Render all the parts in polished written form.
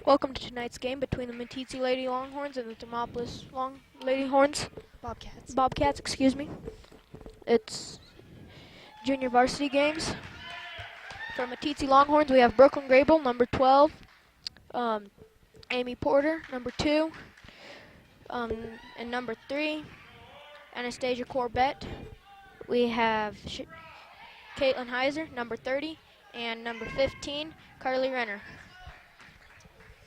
Welcome to tonight's game between the Meeteetse Lady Longhorns and the Thermopolis Lady Horns. Bobcats, excuse me. It's junior varsity games. For Meeteetse Longhorns, we have Brooklyn Grable, number 12. Amy Porter, number 2. And number 3, Anastasia Corbett. We have Caitlin Heiser, number 30. And number 15, Carly Renner.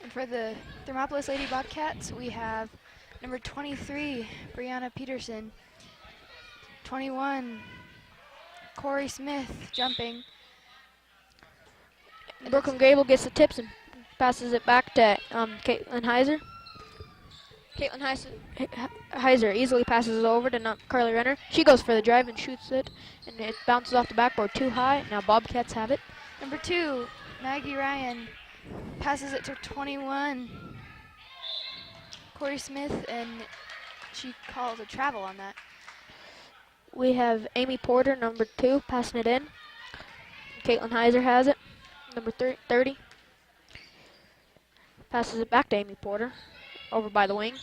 And for the Thermopolis Lady Bobcats, we have number 23, Brianna Peterson, 21, Corey Smith jumping. Brooklyn Grable gets the tips and passes it back to Caitlin Heiser. Caitlin Heiser easily passes it over to Carly Renner. She goes for the drive and shoots it, and it bounces off the backboard too high. Now Bobcats have it. Number 2, Maggie Ryan passes it to 21, Corey Smith, and she calls a travel on that. We have Amy Porter, number 2, passing it in. Caitlin Heiser has it, number 30. Passes it back to Amy Porter, over by the wing.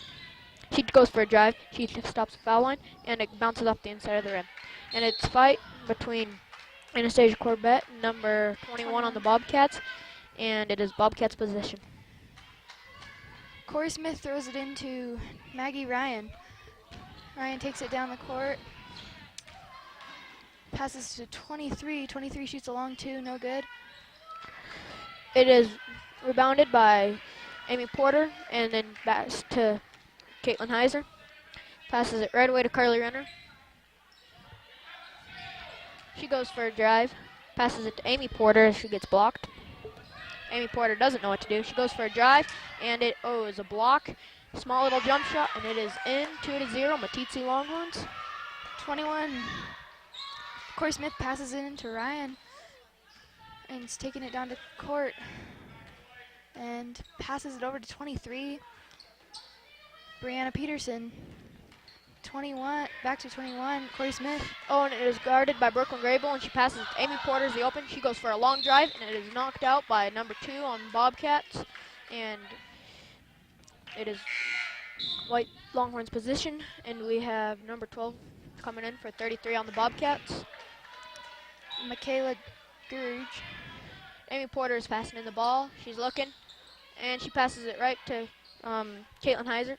She goes for a drive. She stops the foul line, and it bounces off the inside of the rim. And it's a fight between Anastasia Corbett, number 21 on the Bobcats, and it is Bobcats' position. Corey Smith throws it into Maggie Ryan. Ryan takes it down the court. Passes to 23. 23 shoots a long 2, no good. It is rebounded by Amy Porter, and then back to Caitlin Heiser. Passes it right away to Carly Renner. She goes for a drive. Passes it to Amy Porter as she gets blocked. Amy Porter doesn't know what to do. She goes for a drive, and it is a block. Small little jump shot, and it is in, 2-0, Meeteetse Longhorns. 21. Corey Smith passes it into Ryan, and is taking it down to court, and passes it over to 23. Brianna Peterson. 21, back to 21, Corey Smith. Oh, and it is guarded by Brooklyn Grable, and she passes it to Amy Porter's the open. She goes for a long drive, and it is knocked out by number 2 on Bobcats. And it is White Longhorns position, and we have number 12 coming in for 33 on the Bobcats. Michaela Gurge. Amy Porter is passing in the ball. She's looking, and she passes it right to Caitlin Heiser.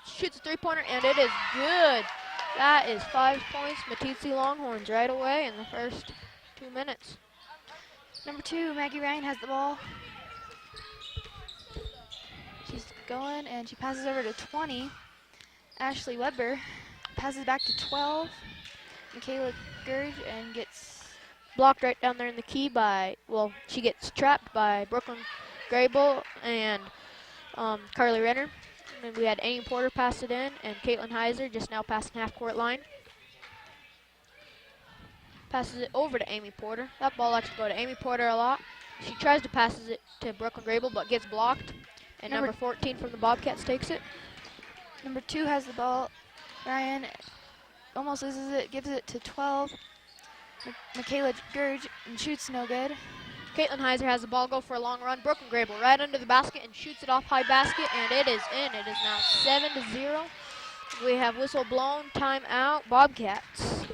Shoots a three-pointer, and it is good. That is 5 points, Meeteetse Longhorns right away in the first 2 minutes. Number 2, Maggie Ryan has the ball. She's going, and she passes over to 20. Ashley Weber passes back to 12. Michaela Gurge, and gets blocked right down there in the key by, she gets trapped by Brooklyn Grable and Carly Renner. And we had Amy Porter pass it in, and Caitlin Heiser just now passing half-court line. Passes it over to Amy Porter. That ball likes to go to Amy Porter a lot. She tries to pass it to Brooklyn Grable, but gets blocked. And number 14 from the Bobcats takes it. Number 2 has the ball. Ryan almost loses it, gives it to 12. Michaela Gurge, and shoots no good. Caitlin Heiser has the ball, go for a long run. Brooklyn Grable right under the basket and shoots it off high basket, and it is in. It is now 7-0. We have whistle blown, timeout, Bobcats.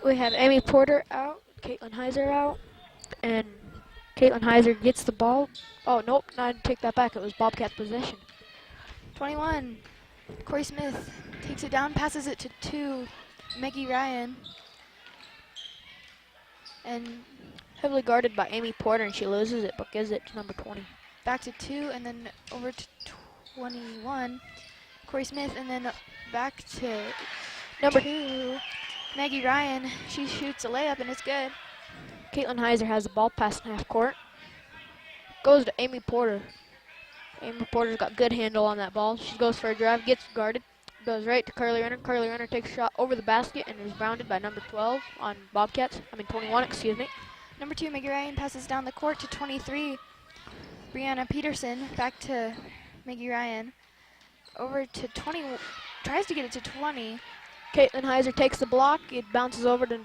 We have Amy Porter out, Caitlin Heiser out, and Caitlin Heiser gets the ball. Oh, nope, I take that back. It was Bobcats' possession. 21. Corey Smith takes it down, passes it to 2, Maggie Ryan. And Heavily guarded by Amy Porter, and she loses it, but gives it to number 20. back to 2, and then over to 21. Corey Smith, and then back to Number 2. Maggie Ryan, she shoots a layup, and it's good. Caitlin Heiser has the ball past half court. Goes to Amy Porter. Amy Porter's got good handle on that ball. She goes for a drive, gets guarded, goes right to Carly Renner. Carly Renner takes a shot over the basket and is bounded by number 12 on Bobcats. 21, excuse me. Number 2, Maggie Ryan passes down the court to 23. Brianna Peterson back to Maggie Ryan. Over to 20, tries to get it to 20. Caitlin Heiser takes the block. It bounces over to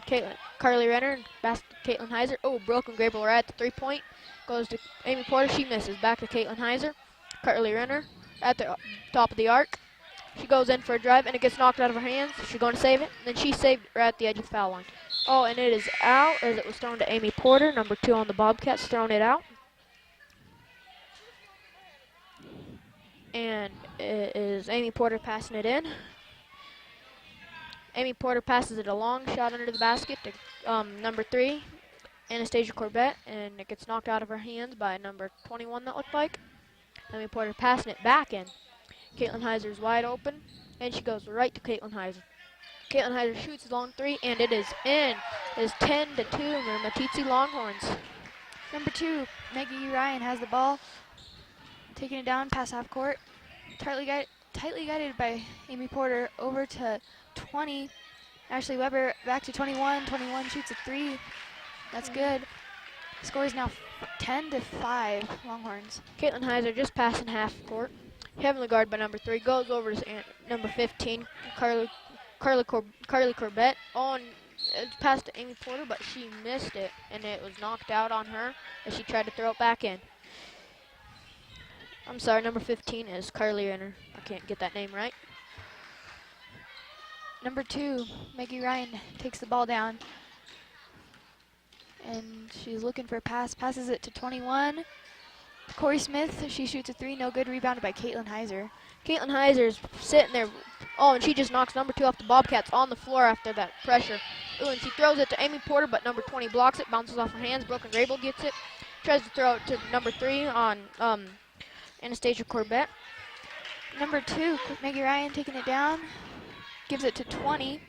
Carly Renner. Back to Caitlin Heiser. Oh, broken Grable right at the 3-point. Goes to Amy Porter. She misses. Back to Caitlin Heiser. Carly Renner at the top of the arc. She goes in for a drive, and it gets knocked out of her hands. She's going to save it. And then she saved it right at the edge of the foul line. Oh, and it is out as it was thrown to Amy Porter. Number 2 on the Bobcats, thrown it out. And it is Amy Porter passing it in. Amy Porter passes it a long shot under the basket to number 3, Anastasia Corbett, and it gets knocked out of her hands by number 21, that looked like. Amy Porter passing it back in. Caitlin Heiser's wide open, and she goes right to Caitlin Heiser. Caitlin Heiser shoots a long 3, and it is in. It is 10-2, the Meeteetse Longhorns. Number 2, Maggie Ryan has the ball. Taking it down past half court. Tightly guided by Amy Porter over to 20. Ashley Weber back to 21. 21 shoots a 3. That's good. Score is now 10-5 Longhorns. Caitlin Heiser just passing half court. Heavily guarded by number 3. Goes over to number 15, Carly Corbett. Oh, and it's passed to Amy Porter, but she missed it, and it was knocked out on her as she tried to throw it back in. I'm sorry, number 15 is Carly Renner. I can't get that name right. Number 2, Maggie Ryan takes the ball down. And she's looking for a pass. Passes it to 21. Corey Smith, she shoots a 3. No good. Rebounded by Caitlin Heiser. Caitlin Heiser's sitting there. Oh, and she just knocks number 2 off the Bobcats on the floor after that pressure. Ooh, and she throws it to Amy Porter, but number 20 blocks it. Bounces off her hands. Broken Grable gets it. Tries to throw it to number 3 on Anastasia Corbett. Number 2, Maggie Ryan taking it down. Gives it to 20.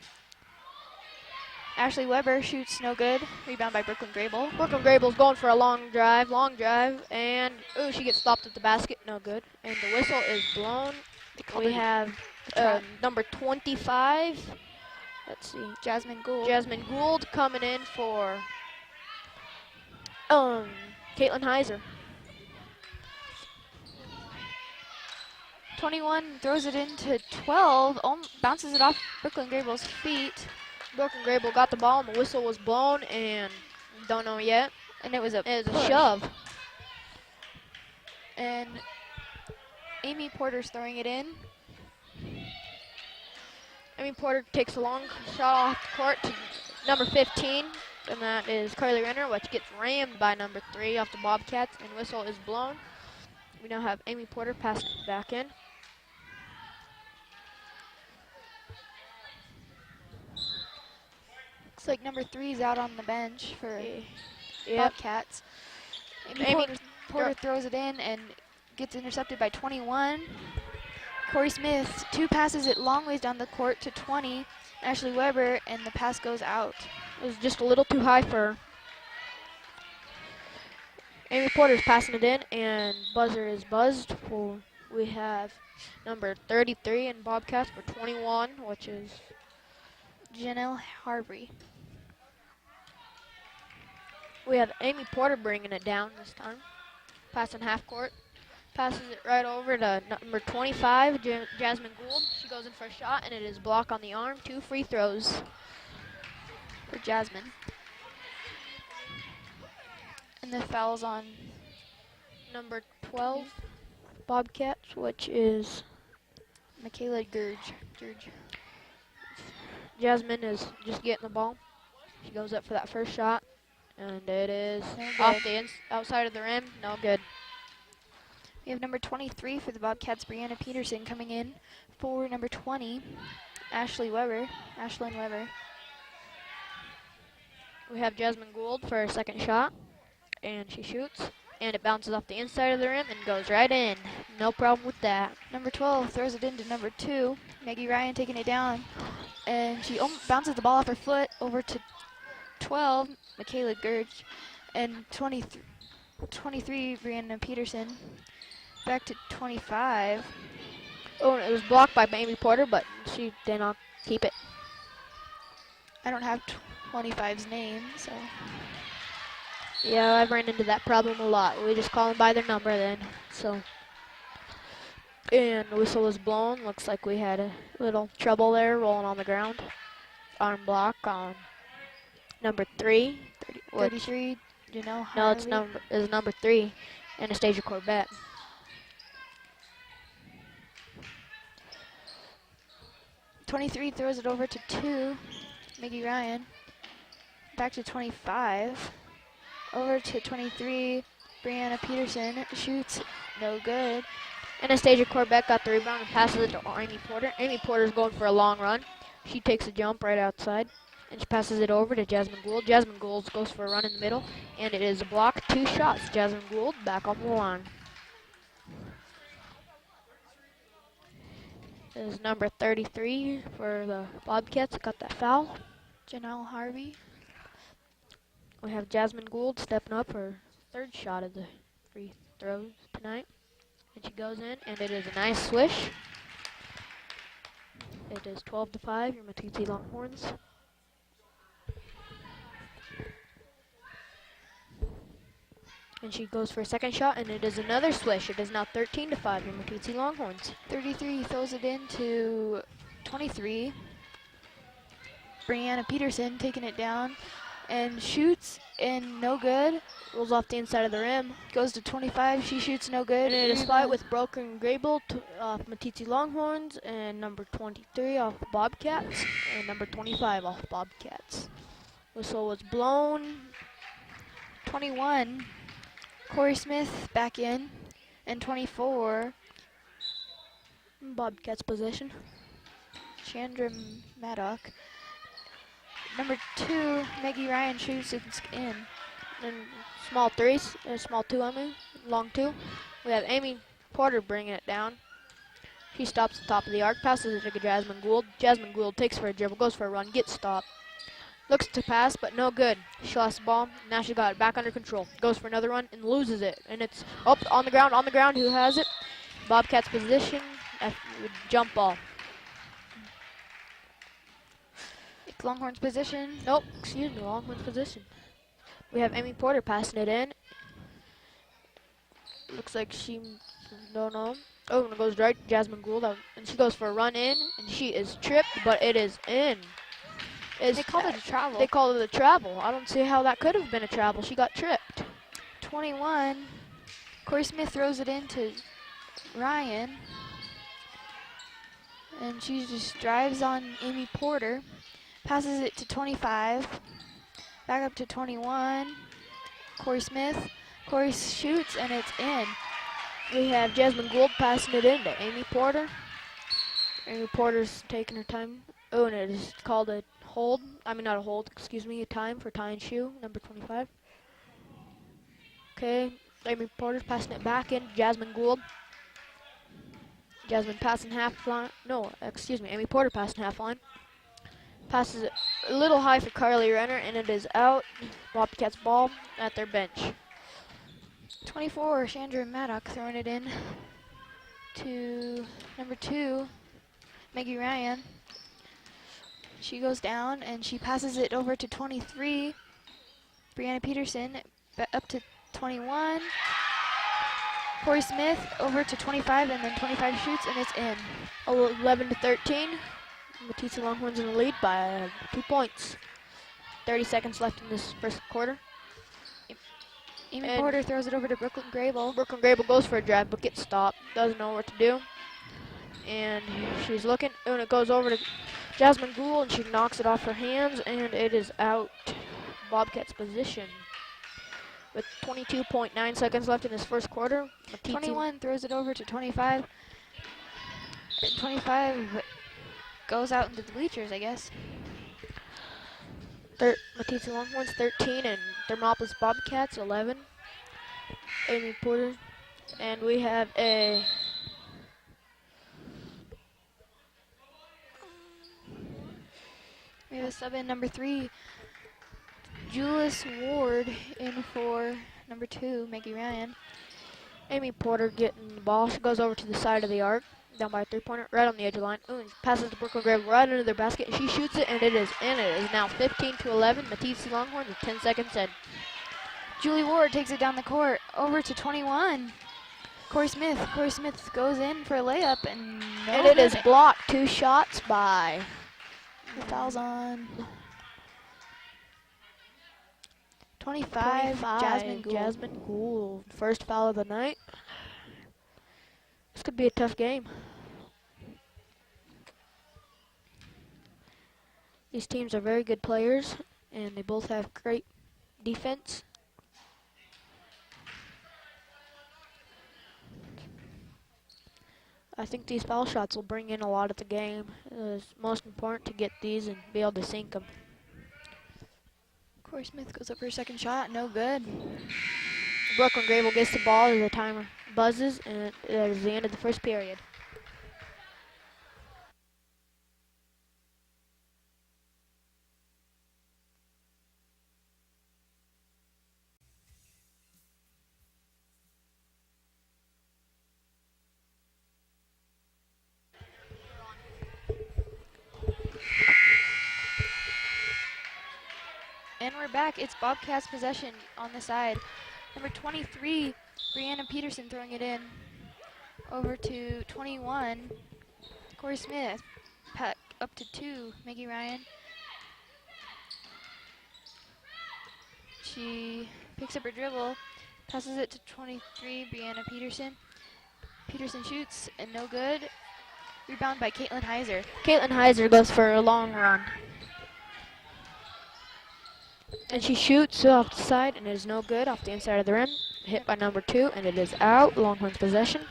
Ashley Weber shoots no good. Rebound by Brooklyn Grable. Brooklyn Grable's going for a long drive, and ooh, she gets stopped at the basket, no good. And the whistle is blown. We have number 25. Let's see, Jasmine Gould. Jasmine Gould coming in for Caitlin Heiser. 21 throws it into 12. Bounces it off Brooklyn Grable's feet. Brooklyn Grable got the ball, and the whistle was blown, and don't know yet. And it was a shove. And Amy Porter's throwing it in. Amy Porter takes a long shot off the court to number 15, and that is Carly Renner, which gets rammed by number 3 off the Bobcats, and whistle is blown. We now have Amy Porter passed back in. Looks like number 3 is out on the bench for Bobcats. Amy Porter throws it in and gets intercepted by 21. Corey Smith, 2 passes it long ways down the court to 20. Ashley Weber, and the pass goes out. It was just a little too high for her. Amy Porter's passing it in, and buzzer is buzzed. We have number 33 in Bobcats for 21, which is Janelle Harvey. We have Amy Porter bringing it down this time. Passing half court. Passes it right over to number 25, Jasmine Gould. She goes in for a shot, and it is blocked on the arm. 2 free throws for Jasmine. And the foul's on number 12, Bobcats, which is Michaela Gurge. Jasmine is just getting the ball. She goes up for that first shot, and it is No off good. the outside of the rim. No good. We have number 23 for the Bobcats, Brianna Peterson, coming in for number 20, Ashlyn Weber. We have Jasmine Gould for her second shot, and she shoots, and it bounces off the inside of the rim and goes right in. No problem with that. Number 12 throws it into number 2, Maggie Ryan taking it down, and she bounces the ball off her foot over to 12, Michaela Gerge, and 23, Brianna Peterson. Back to 25. Oh, and it was blocked by Amy Porter, but she did not keep it. I don't have 25's name, so. Yeah, I've ran into that problem a lot. We just call them by their number then. So, and the whistle was blown. Looks like we had a little trouble there, rolling on the ground. Arm block on number 3. 33, Janelle No, it's Harvey. number 3, Anastasia Corbett. '23 throws it over to 2, Maggie Ryan. Back to 25. Over to 23, Brianna Peterson. Shoots, no good. Anastasia Corbett got the rebound and passes it to Amy Porter. Amy Porter's going for a long run. She takes a jump right outside, and she passes it over to Jasmine Gould. Jasmine Gould goes for a run in the middle, and it is a block, 2 shots. Jasmine Gould back on the line. This is number 33 for the Bobcats. Got that foul. Janelle Harvey. We have Jasmine Gould stepping up her third shot of the free throws tonight. And she goes in, and it is a nice swish. It is 12-5, your Meeteetse Longhorns. And she goes for a second shot, and it is another swish. It is now 13-5, your Meeteetse Longhorns. 33 throws it into 23. Brianna Peterson taking it down and shoots, and no good. Rolls off the inside of the rim. Goes to 25, she shoots, no good. And it is fight with Broken Grable off Meeteetse Longhorns, and number 23 off Bobcats, and number 25 off Bobcats. Whistle was blown. 21, Corey Smith back in, and 24, Bobcats possession. Chandra Maddock. Number 2, Maggie Ryan shoots, it's in. And small 2, long 2. We have Amy Porter bringing it down. She stops at the top of the arc, passes it to Jasmine Gould. Jasmine Gould takes for a dribble, goes for a run, gets stopped. Looks to pass, but no good. She lost the ball. Now she got it back under control. Goes for another run and loses it. And it's up on the ground. Who has it? Bobcats position. Jump ball. It's Longhorns position. Nope, excuse me, Longhorns position. We have Amy Porter passing it in. Looks like she, don't know. Oh, and it goes right to Jasmine Gould. And she goes for a run in, and she is tripped, but it is in. They called it a travel. They called it a travel. I don't see how that could have been a travel. She got tripped. 21, Corey Smith throws it into Ryan. And she just drives on Amy Porter. Passes it to 25. Back up to 21. Corey Smith. Corey shoots, and it's in. We have Jasmine Gould passing it in to Amy Porter. Amy Porter's taking her time. Oh, and it is called a hold. I mean, not a hold, excuse me, a time for tie and shoe, number 25. Okay, Amy Porter's passing it back in to Jasmine Gould. Jasmine passing half line. No, excuse me, Amy Porter passing half line. Passes it a little high for Carly Renner, and it is out. Bobcats ball at their bench. 24, Chandra Maddock throwing it in to number 2, Maggie Ryan. She goes down, and she passes it over to 23, Brianna Peterson, up to 21. Corey Smith over to 25, and then 25 shoots, and it's in. 11-13. Meeteetse Longhorns in the lead by 2 points. 30 seconds left in this first quarter. Amy Porter throws it over to Brooklyn Grable. Brooklyn Grable goes for a drive, but gets stopped. Doesn't know what to do. And she's looking, and it goes over to Jasmine Gould, and she knocks it off her hands, and it is out. Bobcats position. With 22.9 seconds left in this first quarter. Meeteetse 21 throws it over to 25. And 25 goes out into the bleachers, I guess. Meeteetse Longhorns 13 and Thermopolis Bobcats 11. Amy Porter. And we have a sub in number 3, Julius Ward, in for number 2, Maggie Ryan. Amy Porter getting the ball. She goes over to the side of the arc, down by a three-pointer, right on the edge of the line. Ooh, and passes to Brooklyn Grave right under their basket, and she shoots it, and it is in. It is now 15-11. Meeteetse Longhorns with 10 seconds in. Julie Ward takes it down the court, over to 21. Corey Smith. Corey Smith goes in for a layup, and it is blocked. 2 shots by. The foul's on 25, Jasmine Gould. First foul of the night. This could be a tough game. These teams are very good players, and they both have great defense. I think these foul shots will bring in a lot of the game. It's most important to get these and be able to sink them. Corey Smith goes up for a second shot, no good. Brooklyn Grable gets the ball as the timer buzzes, and that is the end of the first period. And we're back. It's Bobcats possession on the side. Number 23, Brianna Peterson throwing it in. Over to 21, Corey Smith. Up to 2, Maggie Ryan. She picks up her dribble, passes it to 23, Brianna Peterson. Peterson shoots, and no good. Rebound by Caitlin Heiser. Caitlin Heiser goes for a long run. And she shoots off the side, and it is no good off the inside of the rim. Hit by number 2, and it is out. Longhorns possession.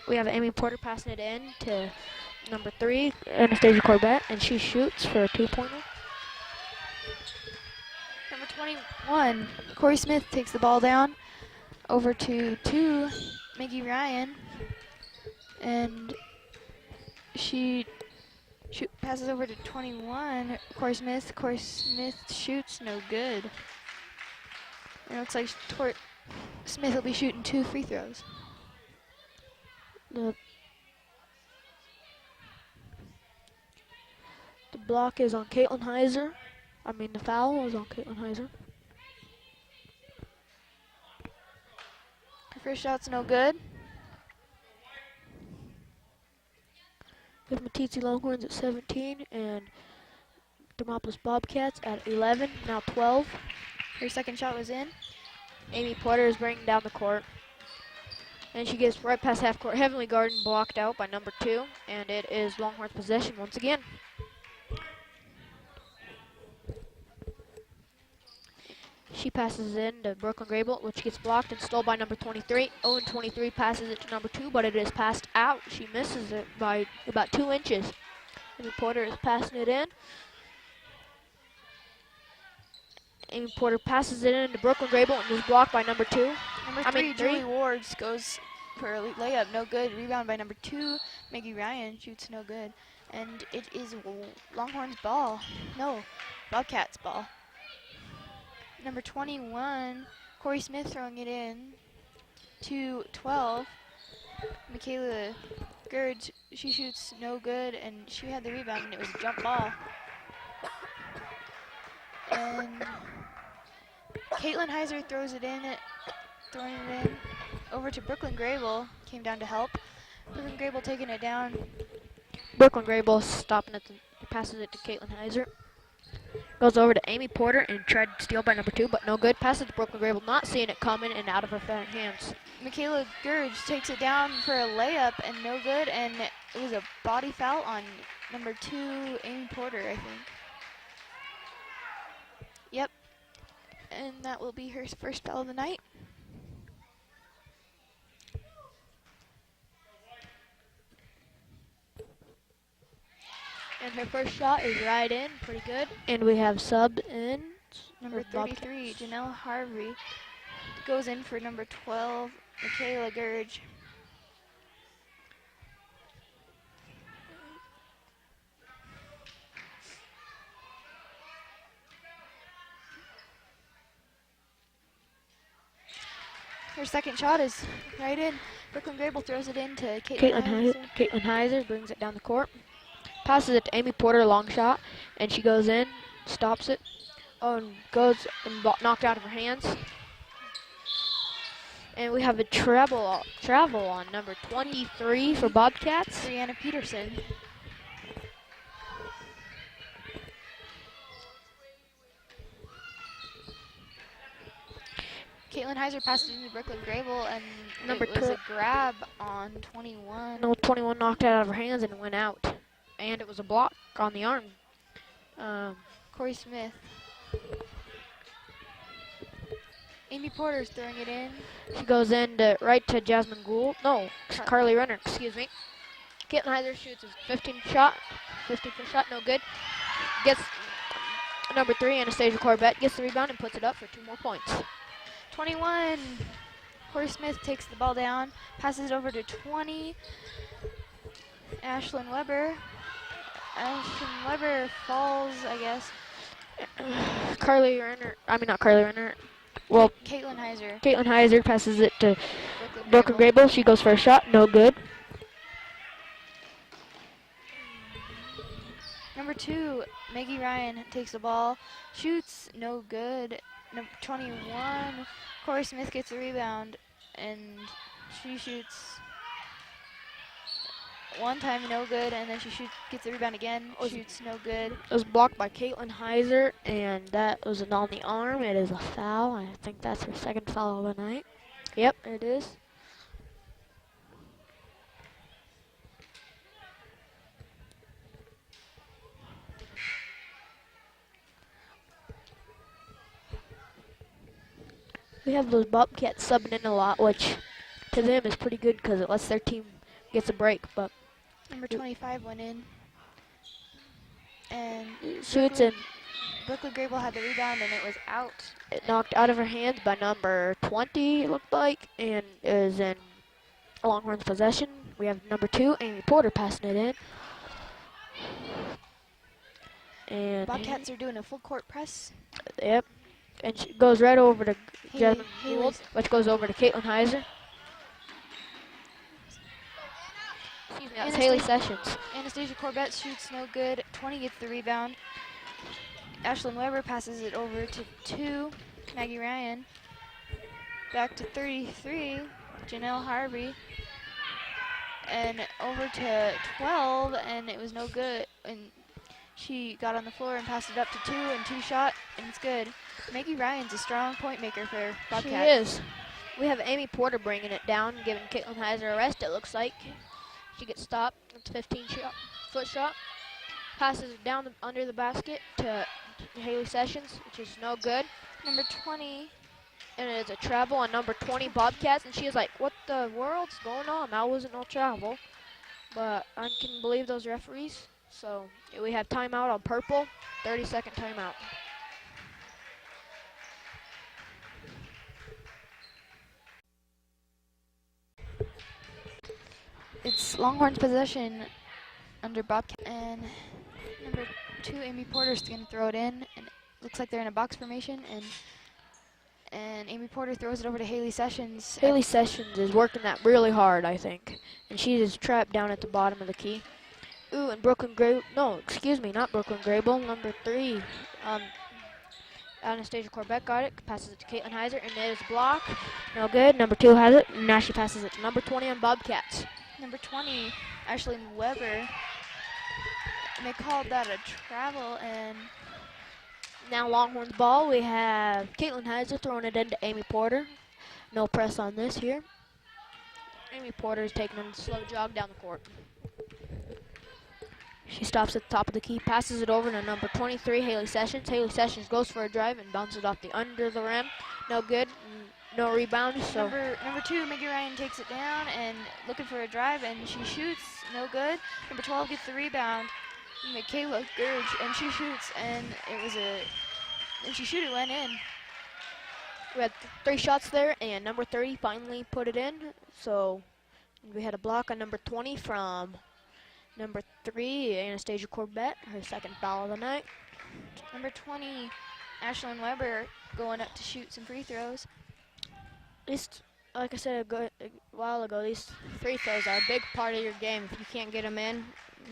We have Amy Porter passing it in to number 3, Anastasia Corbett, and she shoots for a 2-pointer. Number 21, Corey Smith takes the ball down. Over to 2, Maggie Ryan. And she passes over to 21, Corey Smith. Corey Smith shoots, no good. And it looks like Smith will be shooting 2 free throws. The block is on Caitlin Heiser. The foul is on Caitlin Heiser. Her first shot's no good. We have Meeteetse Longhorns at 17 and Thermopolis Bobcats at 11, now 12. Her second shot was in. Amy Porter is bringing down the court. And she gets right past half court. Heavenly Garden blocked out by number 2, and it is Longhorns possession once again. She passes in to Brooklyn Grable, which gets blocked and stole by number 23. And 23 passes it to number 2, but it is passed out. She misses it by about 2 inches. Amy Porter is passing it in. Amy Porter passes it in to Brooklyn Grable and is blocked by number 2. Number 3, Julie Wards goes for a layup, no good. Rebound by number 2, Maggie Ryan shoots, no good. And it is Longhorns ball. No, Bobcats ball. Number 21, Corey Smith throwing it in to 12. Michaela Gerds, she shoots no good, and she had the rebound, and it was a jump ball. And Caitlin Heiser throws it in, throwing it in over to Brooklyn Grable, came down to help. Brooklyn Grable taking it down. Brooklyn Grable stopping it, passes it to Caitlin Heiser. Goes over to Amy Porter and tried to steal by number 2, but no good. Passes to Brooklyn Grable, not seeing it coming and out of her hands. Michaela Gurge takes it down for a layup and no good, and it was a body foul on number 2, Amy Porter, I think. Yep, and that will be her first foul of the night. And her first shot is right in, pretty good. And we have sub in. Number 33, Janelle Harvey, goes in for number 12, Michaela Gurge. Her second shot is right in. Brooklyn Grable throws it in to Caitlin Heiser. Caitlin Heiser brings it down the court. Passes it to Amy Porter, long shot, and she goes in, stops it, and goes and knocked out of her hands. And we have a travel on number 23 for Bobcats. Brianna Peterson. Caitlin Heiser passed it into Brooklyn Grable, and it was a grab on 21. No, 21 knocked it out of her hands and went out. And it was a block on the arm. Corey Smith. Amy Porter's throwing it in. She goes in right to Jasmine Gould. No, Carly Renner, excuse me. Caitlin Heiser shoots a 15th shot, no good. Gets number 3, Anastasia Corbett, gets the rebound and puts it up for 2 more points. 21. Corey Smith takes the ball down, passes it over to 20. Ashlyn Weber. Ashlyn Weber falls, I guess. Not Carly Renner. Well, Caitlin Heiser. Caitlin Heiser passes it to Brooklyn Grable. She goes for a shot, no good. Number 2, Maggie Ryan takes the ball, shoots, no good. Number 21, Corey Smith gets the rebound, and she shoots one time, no good, and then she gets the rebound again, shoots, no good. It was blocked by Caitlin Heiser, and that was on the arm. It is a foul. I think that's her second foul of the night. Yep, it is. We have those Bobcats subbing in a lot, which to them is pretty good because it lets their team get a break. But number 25 went in, and shoots and Brooklyn Grable had the rebound, and it was out. It knocked out of her hands by number 20, it looked like, and is in Longhorns possession. We have number 2, Amy Porter, passing it in. And Bobcats are doing a full court press. Yep. And she goes right over to Jasmine Gould, which goes over to Caitlin Heiser. Excuse me, that's Haley Sessions. Anastasia Corbett shoots no good. 20 gets the rebound. Ashlyn Weber passes it over to 2, Maggie Ryan. Back to 33, Janelle Harvey. And over to 12, and it was no good. And she got on the floor and passed it up to 2, and 2 shot, and it's good. Maggie Ryan's a strong point maker for Bobcats. She is. We have Amy Porter bringing it down, giving Caitlin Heiser a rest, it looks like. She gets stopped. It's a 15-foot shot. Passes it down under the basket to Haley Sessions, which is no good. Number 20. And it is a travel on number 20 Bobcats, and she is like, what the world's going on? That wasn't no travel. But I can believe those referees. So we have timeout on purple, 30-second timeout. It's Longhorns possession under Bobcat, and number 2, Amy Porter's going to throw it in, and it looks like they're in a box formation, and Amy Porter throws it over to Haley Sessions. Haley Sessions is working that really hard, I think, and she is trapped down at the bottom of the key. Ooh, and Brooklyn Grable, no, excuse me, not Brooklyn Grable, number 3, Anastasia Corbett got it, passes it to Caitlin Heiser, and it is blocked. No good. Number 2 has it, and now she passes it to number 20 on Bobcats. Number 20, Ashlyn Weber. And they called that a travel, and Now Longhorns ball. We have Caitlin Heiser throwing it into Amy Porter. No press on this here. Amy Porter is taking a slow jog down the court. She stops at the top of the key, passes it over to number 23, Haley Sessions. Haley Sessions goes for a drive and bounces off the under the rim. No good, no rebound. So number 2, Maggie Ryan takes it down and looking for a drive, and she shoots. No good. Number 12 gets the rebound. Michaela Gurge, and she shoots, and it went in. We had 3 shots there, and number 30 finally put it in. So we had a block on number 20 from number 3, Anastasia Corbett, her second foul of the night. Number 20, Ashlyn Weber, going up to shoot some free throws. Like I said a while ago, these free throws are a big part of your game. If you can't get them in,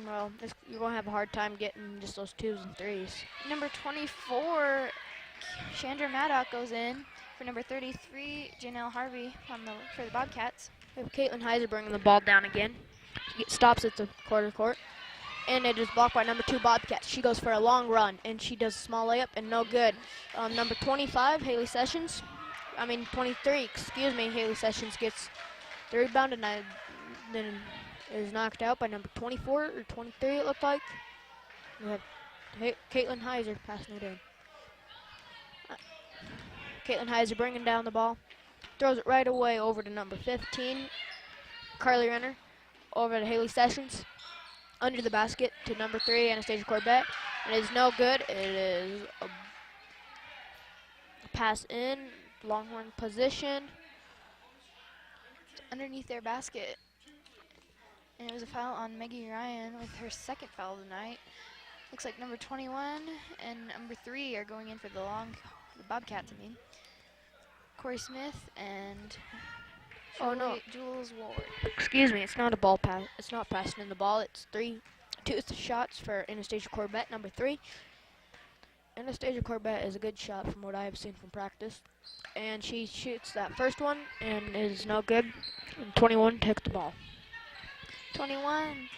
well, you're going to have a hard time getting just those 2s and 3s. Number 24, Chandra Maddock goes in for number 33, Janelle Harvey for the Bobcats. We have Caitlin Heiser bringing the ball down again. She stops at the quarter court, and it is blocked by number 2 Bobcats. She goes for a long run, and she does a small layup, and no good. Number 25, Haley Sessions. 23, excuse me, Haley Sessions gets the rebound, and then is knocked out by number 24 or 23, it looked like. We have Caitlin Heiser passing it in. Caitlin Heiser bringing down the ball. Throws it right away over to number 15, Carly Renner. Over to Haley Sessions. Under the basket to number 3, Anastasia Corbett. And it is no good. It is a pass in, Longhorn position. It's underneath their basket. And it was a foul on Maggie Ryan with her second foul of the night. Looks like number 21 and number 3 are going in for the Bobcats, Corey Smith and Jules Ward. Excuse me, it's not a ball pass. It's not passing in the ball. It's 2 shots for Anastasia Corbett, number 3. Anastasia Corbett is a good shot from what I have seen from practice. And she shoots that first one and is no good. And 21 takes the ball. 21.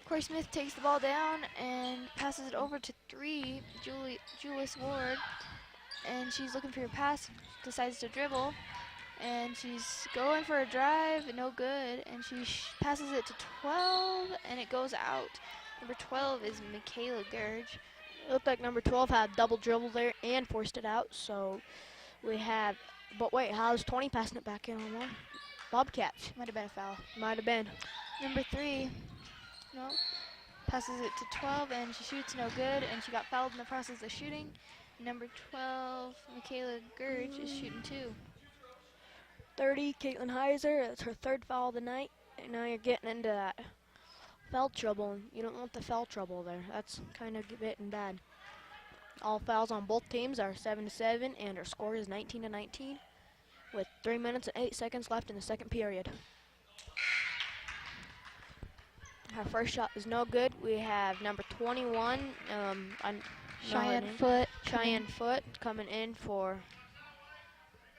Corey Smith takes the ball down and passes it over to 3, Julius Ward. And she's looking for a pass, decides to dribble. And she's going for a drive, no good. And she passes it to 12, and it goes out. Number 12 is Michaela Gurge. It looked like number 12 had double dribble there and forced it out. So we have, but wait, how's 20 passing it back in on one? Bobcats. Might have been a foul. Might have been. Number 3, no, passes it to 12, and she shoots no good, and she got fouled in the process of shooting. Number 12, Michaela Gurge is shooting 2. 30, Caitlin Heiser. It's her third foul of the night. And now you're getting into that foul trouble. And you don't want the foul trouble there. That's kind of getting bad. All fouls on both teams are 7-7, and our score is 19-19 with 3 minutes and 8 seconds left in the second period. Our first shot is no good. We have number 21, Cheyenne Foot coming in for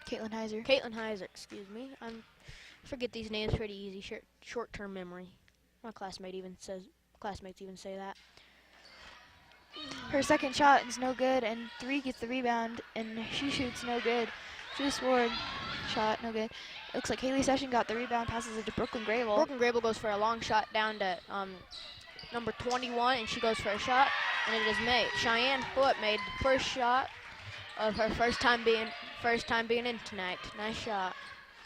Caitlin Heiser. Caitlin Heiser, excuse me. I forget these names pretty easy. Short-term memory. My classmates even say that. Her second shot is no good, and 3 gets the rebound, and she shoots no good. Juice Ward shot, no good. It looks like Haley Session got the rebound, passes it to Brooklyn Grable. Brooklyn Grable goes for a long shot down to number 21, and she goes for a shot, and it is made. Cheyenne Foot made the first shot of her first time being in tonight. Nice shot.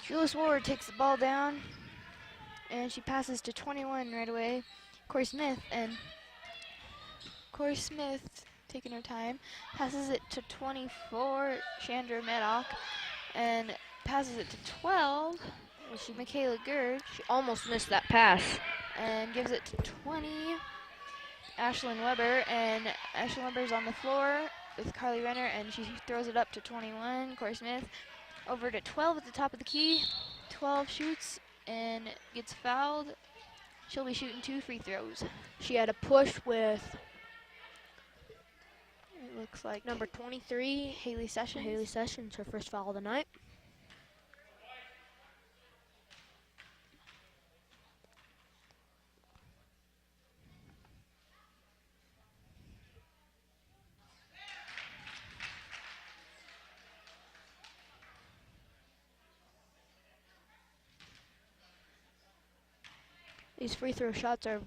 Jules Ward takes the ball down, and she passes to 21 right away. Corey Smith, taking her time, passes it to 24, Chandra Maddock, and passes it to 12, Michaela Gurge. She almost missed that pass. And gives it to 20, Ashlyn Weber, and Ashlyn Weber's on the floor with Carly Renner, and she throws it up to 21, Corey Smith, over to 12 at the top of the key. 12 shoots and gets fouled. She'll be shooting 2 free throws. She had a push with, it looks like, number 23, Haley Sessions. Her first foul of the night. These free throw shots are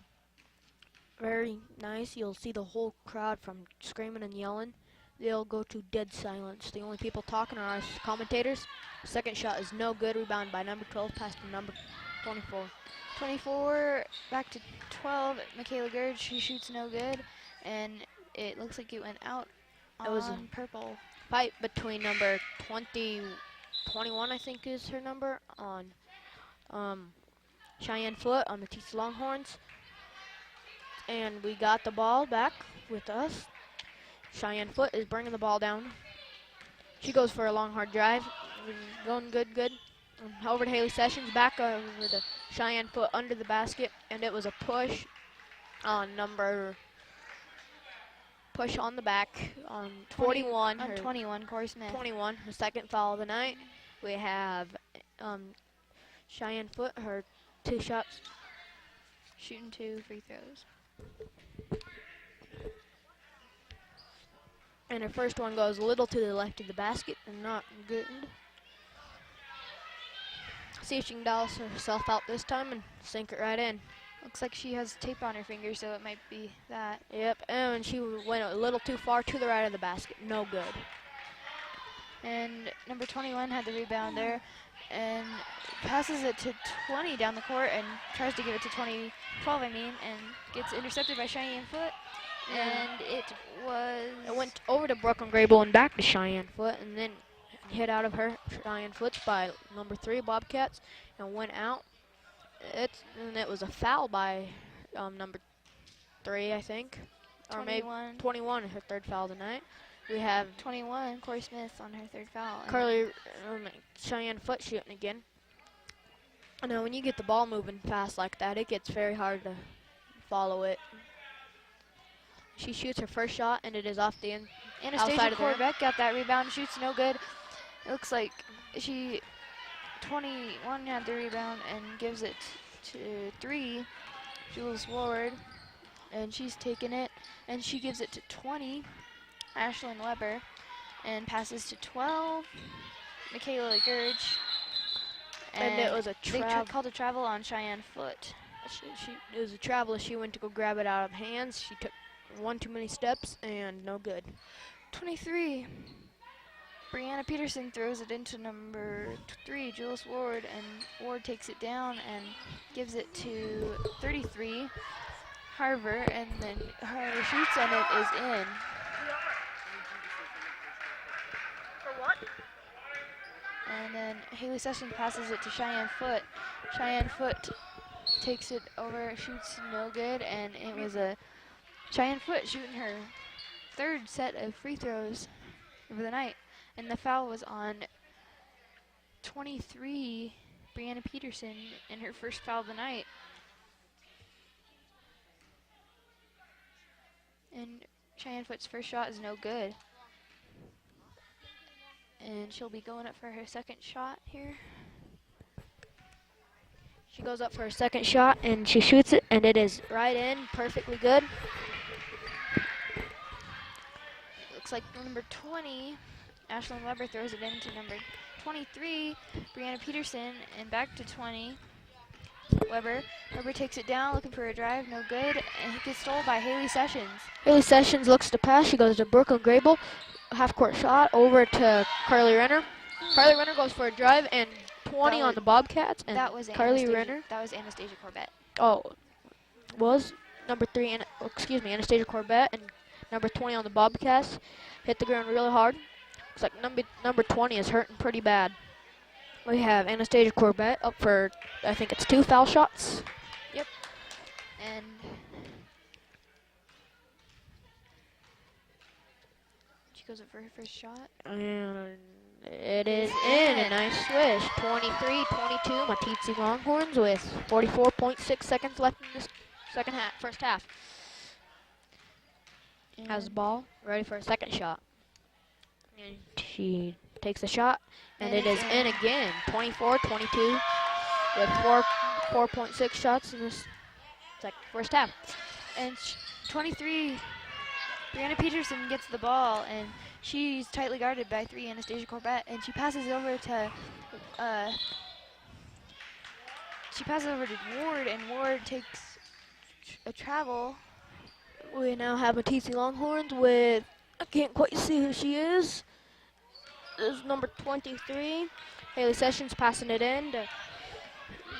very nice. You'll see the whole crowd from screaming and yelling. They'll go to dead silence. The only people talking are us commentators. Second shot is no good. Rebound by number 12, pass to number 24. 24, back to 12. Michaela Gurge, she shoots no good, and it looks like it went out It was on purple. Fight between number 21, I think is her number, on Cheyenne Foot on the Meeteetse Longhorns. And we got the ball back with us. Cheyenne Foot is bringing the ball down. She goes for a long, hard drive. Going good. Over to Haley Sessions, back over to Cheyenne Foot under the basket, and it was a push on the back on 21. On 21, Corey Smith. 21, her second foul of the night. We have Cheyenne Foot, her 2 shots. Shooting 2 free throws. And her first one goes a little to the left of the basket and not good. See if she can dial herself out this time and sink it right in. Looks like she has tape on her finger, so it might be that. Yep, and she went a little too far to the right of the basket. No good. And number 21 had the rebound there and passes it to 20 down the court and tries to give it to 12, and gets intercepted by Cheyenne Foot. And it went over to Brooklyn Grable and back to Cheyenne Foot, and then hit out of her Cheyenne Foot by number 3 Bobcats and went out. And it was a foul by number 3, I think, or 21. maybe 21, her 3rd foul of the night. We have 21, Corey Smith on her 3rd foul. Cheyenne Foot shooting again. I know when you get the ball moving fast like that, it gets very hard to follow it. She shoots her first shot, and it is off the Anastasia Corbett got that rebound, shoots no good. It looks like 21 had the rebound and gives it to 3, Jules Ward, and she's taken it, and she gives it to 20, Ashlyn Weber, and passes to 12, Michaela Gurge. And it was a they called a travel on Cheyenne Foot. It was a travel as she went to go grab it out of hands. She took one too many steps and no good. 23, Brianna Peterson throws it into number 3, Jules Ward, and Ward takes it down and gives it to 33, Harver, and then Harver shoots and it is in. For what? And then Haley Sessions passes it to Cheyenne Foot. Cheyenne Foot takes it over, shoots no good, and it was a Cheyenne Foot shooting her 3rd set of free throws of the night. And the foul was on 23, Brianna Peterson, in her 1st foul of the night. And Cheyenne Foot's first shot is no good. And she'll be going up for her 2nd shot here. She goes up for her 2nd shot, and she shoots it, and it is right in, perfectly good. Looks like number 20, Ashlyn Weber throws it into number 23, Brianna Peterson, and back to 20, Weber. Weber takes it down, looking for a drive, no good, and it gets stolen by Haley Sessions. Haley Sessions looks to pass. She goes to Brooklyn Grable, half-court shot over to Carly Renner. Carly Renner goes for a drive and 20 on the Bobcats, and that was Carly Renner. That was Anastasia Corbett. Oh, was number 3, Anastasia Corbett, and number 20 on the Bobcats. Hit the ground really hard. Looks like number 20 is hurting pretty bad. We have Anastasia Corbett up for, I think it's 2 foul shots. Yep. And she goes up for her first shot. And it is in. A nice swish. 23-22, Meeteetse Longhorns with 44.6 seconds left in this first half. And Has the ball, ready for a 2nd shot. And she takes the shot, and it is in again. 24-22 with 4.6 shots in this first half. And 23, Brianna Peterson gets the ball, and she's tightly guarded by 3, Anastasia Corbett, and she passes it over she passes over to Ward, and Ward takes a travel. We now have Meeteetse Longhorns with, I can't quite see who she is. This is number 23. Haley Sessions passing it in to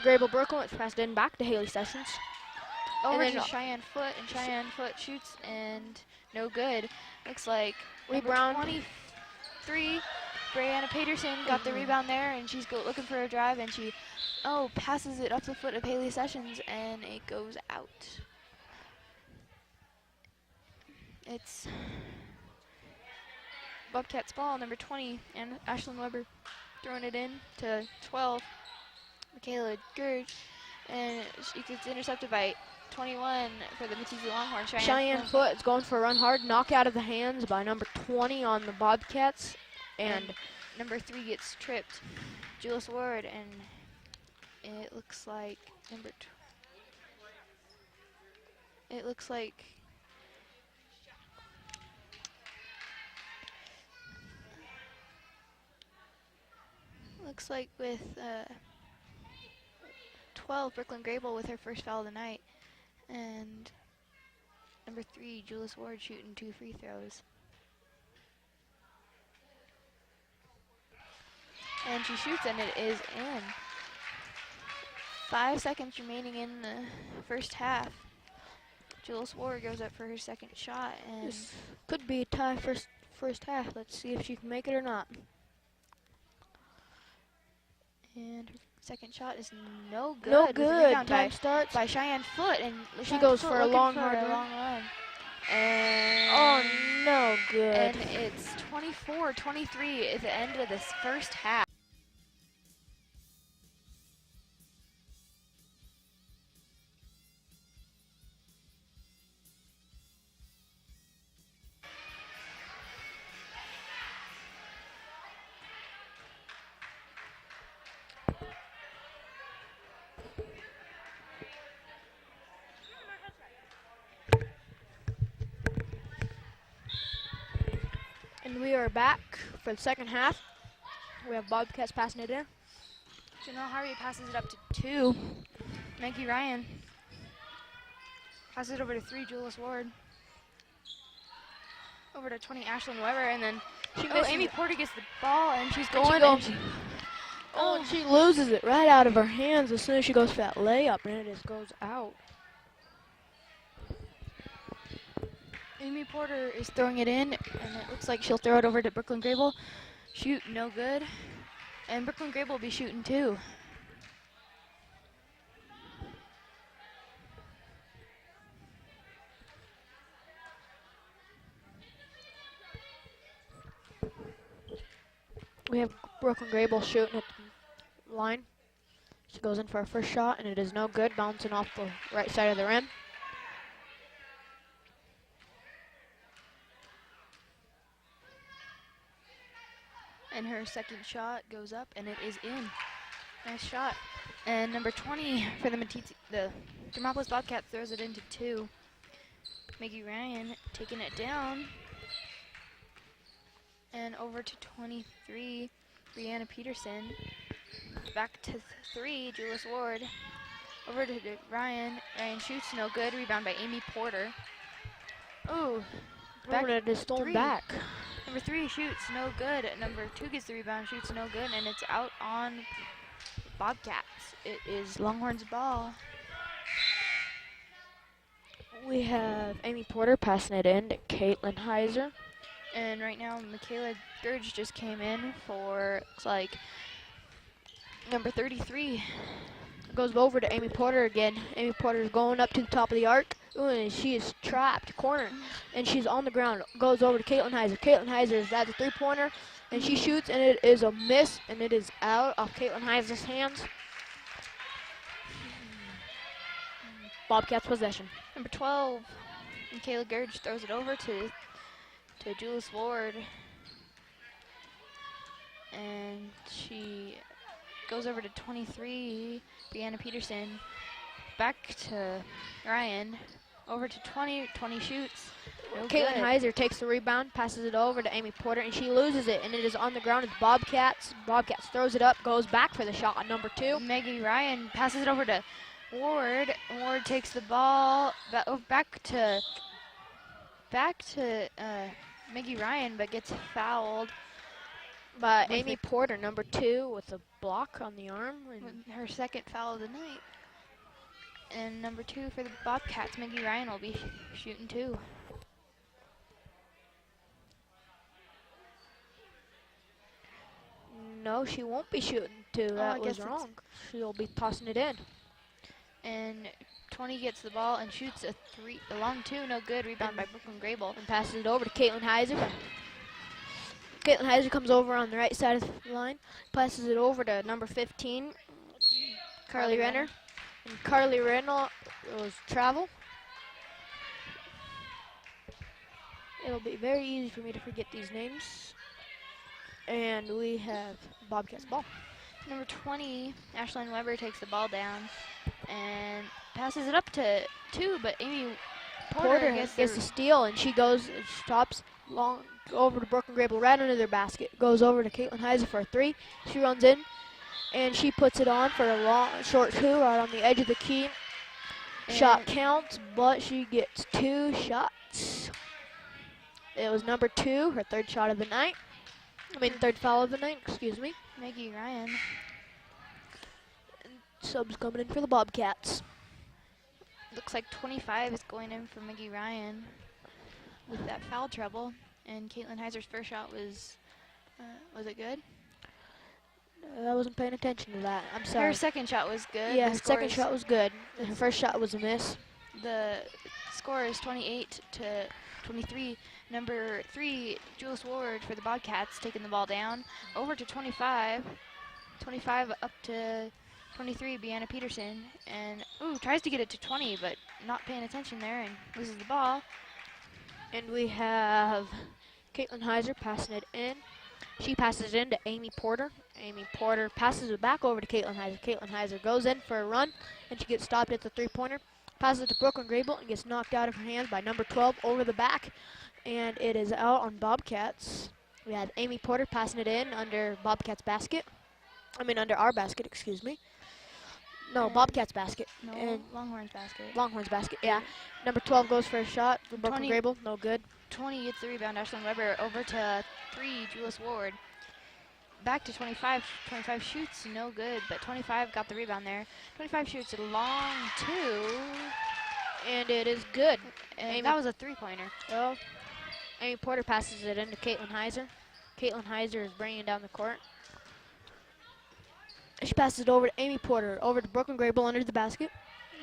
Grable Brooklyn. It's passed in back to Haley Sessions. Over And to then Cheyenne Foot, and Cheyenne Foot shoots, and no good. Looks like rebound. number 23, Brianna Peterson got the rebound there, and she's looking for a drive, and she, passes it up the foot of Haley Sessions, and it goes out. It's Bobcats ball, number 20, and Ashlyn Weber throwing it in to 12, Michaela Gurge, and she gets intercepted by 21 for the Meeteetse Longhorns. Cheyenne Foot is going for a run hard. Knock out of the hands by number 20 on the Bobcats. And number 3 gets tripped. Julius Ward, and it looks like with 12, Brooklyn Grable with her first foul of the night, and number 3, Julius Ward shooting 2 free throws. And she shoots, and it is in. 5 seconds remaining in the first half. Julius Ward goes up for her second shot, and this could be a tie first half. Let's see if she can make it or not. And her second shot is no good. No good. Rebound Time starts by Cheyenne Foot, and she goes for a long hard run. And oh, no good. And it's 24-23 at the end of this first half. And we are back for the second half. We have Bobcats passing it in. Janelle Harvey passes it up to 2. Maggie Ryan passes it over to 3, Julius Ward. Over to 20, Ashlyn Weber, and then Amy Porter gets the ball, and she's going. And she loses it right out of her hands as soon as she goes for that layup, and it just goes out. Amy Porter is throwing it in, and it looks like she'll throw it over to Brooklyn Grable. Shoot, no good. And Brooklyn Grable will be shooting too. We have Brooklyn Grable shooting at the line. She goes in for her first shot, and it is no good, bouncing off the right side of the rim. And her second shot goes up, and it is in. Nice shot. And number 20 for the Thermopolis Bobcats throws it into 2. Maggie Ryan taking it down. And over to 23, Brianna Peterson. Back to 3, Julius Ward. Over to Ryan. Ryan shoots, no good. Rebound by Amy Porter. Oh, it is stolen back. Number 3 shoots, no good. Number 2 gets the rebound, shoots, no good, and it's out on Bobcats. It is Longhorns ball. We have Amy Porter passing it in to Caitlin Heiser. And right now, Michaela Gurge just came in for, looks like, number 33. Goes over to Amy Porter again. Amy Porter is going up to the top of the arc. Ooh, and she is trapped, corner, and she's on the ground. Goes over to Caitlin Heiser. Caitlin Heiser is at the three-pointer, and she shoots, and it is a miss, and it is out of Caitlin Heiser's hands. Bobcats possession. Number 12, Michaela Gurge throws it over to Julius Ward, and she goes over to 23, Brianna Peterson. Back to Ryan. over to 20. 20 shoots. No Caitlin good. Heiser takes the rebound, passes it over to Amy Porter, and she loses it, and it is on the ground with Bobcats. Bobcats throws it up, goes back for the shot on number 2. Maggie Ryan passes it over to Ward. Ward takes the ball back to Maggie Ryan, but gets fouled. But Amy Porter, number 2, with a block on the arm. And her second foul of the night. And number 2 for the Bobcats, Maggie Ryan will be shooting 2. No, she won't be shooting 2. That was wrong. She'll be tossing it in. And 20 gets the ball and shoots a 3, a long 2, no good. Rebound by Brooklyn Grable. And passes it over to Caitlin Heiser. Caitlin Heiser comes over on the right side of the line, passes it over to number 15, Carly Renner. And Carly Renner was travel. It'll be very easy for me to forget these names. And we have Bobcats ball. Number 20, Ashlyn Weber takes the ball down and passes it up to 2, but Amy Porter gets the steal, and she goes, stops long over to Brooklyn Grable right under their basket. Goes over to Caitlin Heiser for a 3. She runs in, and she puts it on for a long, short 2 right on the edge of the key. Shot counts, but she gets 2 shots. It was number 2, her 3rd shot of the night. Third foul of the night, excuse me. Maggie Ryan. And subs coming in for the Bobcats. Looks like 25 is going in for Maggie Ryan with that foul trouble. And Caitlin Heiser's first shot was it good? I wasn't paying attention to that. I'm sorry. Her second shot was good. Yeah, her second shot was good. Her first shot was a miss. The score is 28 to 23. Number 3, Jules Ward for the Bobcats, taking the ball down. Over to 25. 25 up to 23, Brianna Peterson. And, tries to get it to 20, but not paying attention there and loses the ball. And we have Caitlin Heiser passing it in. She passes it in to Amy Porter. Amy Porter passes it back over to Caitlin Heiser. Caitlin Heiser goes in for a run, and she gets stopped at the 3-pointer. Passes it to Brooklyn Grable and gets knocked out of her hands by number 12 over the back. And it is out on Bobcats. We had Amy Porter passing it in under Bobcats basket. Under our basket, excuse me. No, Bobcats basket. No, and Longhorns basket. Longhorns basket, yeah. Number 12 goes for a shot for Brooklyn Grable, no good. 20 gets the rebound, Ashlyn Weber. Over to 3, Jules Ward. Back to 25. 25 shoots, no good, but 25 got the rebound there. 25 shoots a long 2. And it is good. And that was a 3-pointer. Well, Amy Porter passes it into Caitlin Heiser. Caitlin Heiser is bringing it down the court. She passes it over to Amy Porter, over to Brooklyn Grable under the basket.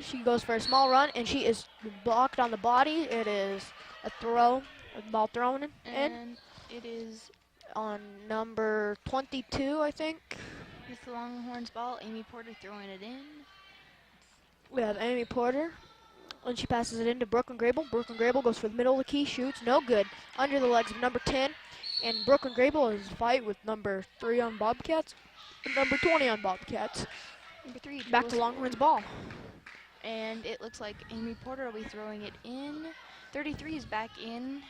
She goes for a small run, and she is blocked on the body. It is a throw, a ball thrown in. And it is on number 22, I think. With the Longhorns ball, Amy Porter throwing it in. We have Amy Porter, and she passes it into Brooklyn Grable. Brooklyn Grable goes for the middle of the key, shoots, no good. Under the legs of number 10, and Brooklyn Grable is fight with number 3 on Bobcats, and number 20 on Bobcats. Number 3, back to Longhorns ball. And it looks like Amy Porter will be throwing it in. 33 is back in.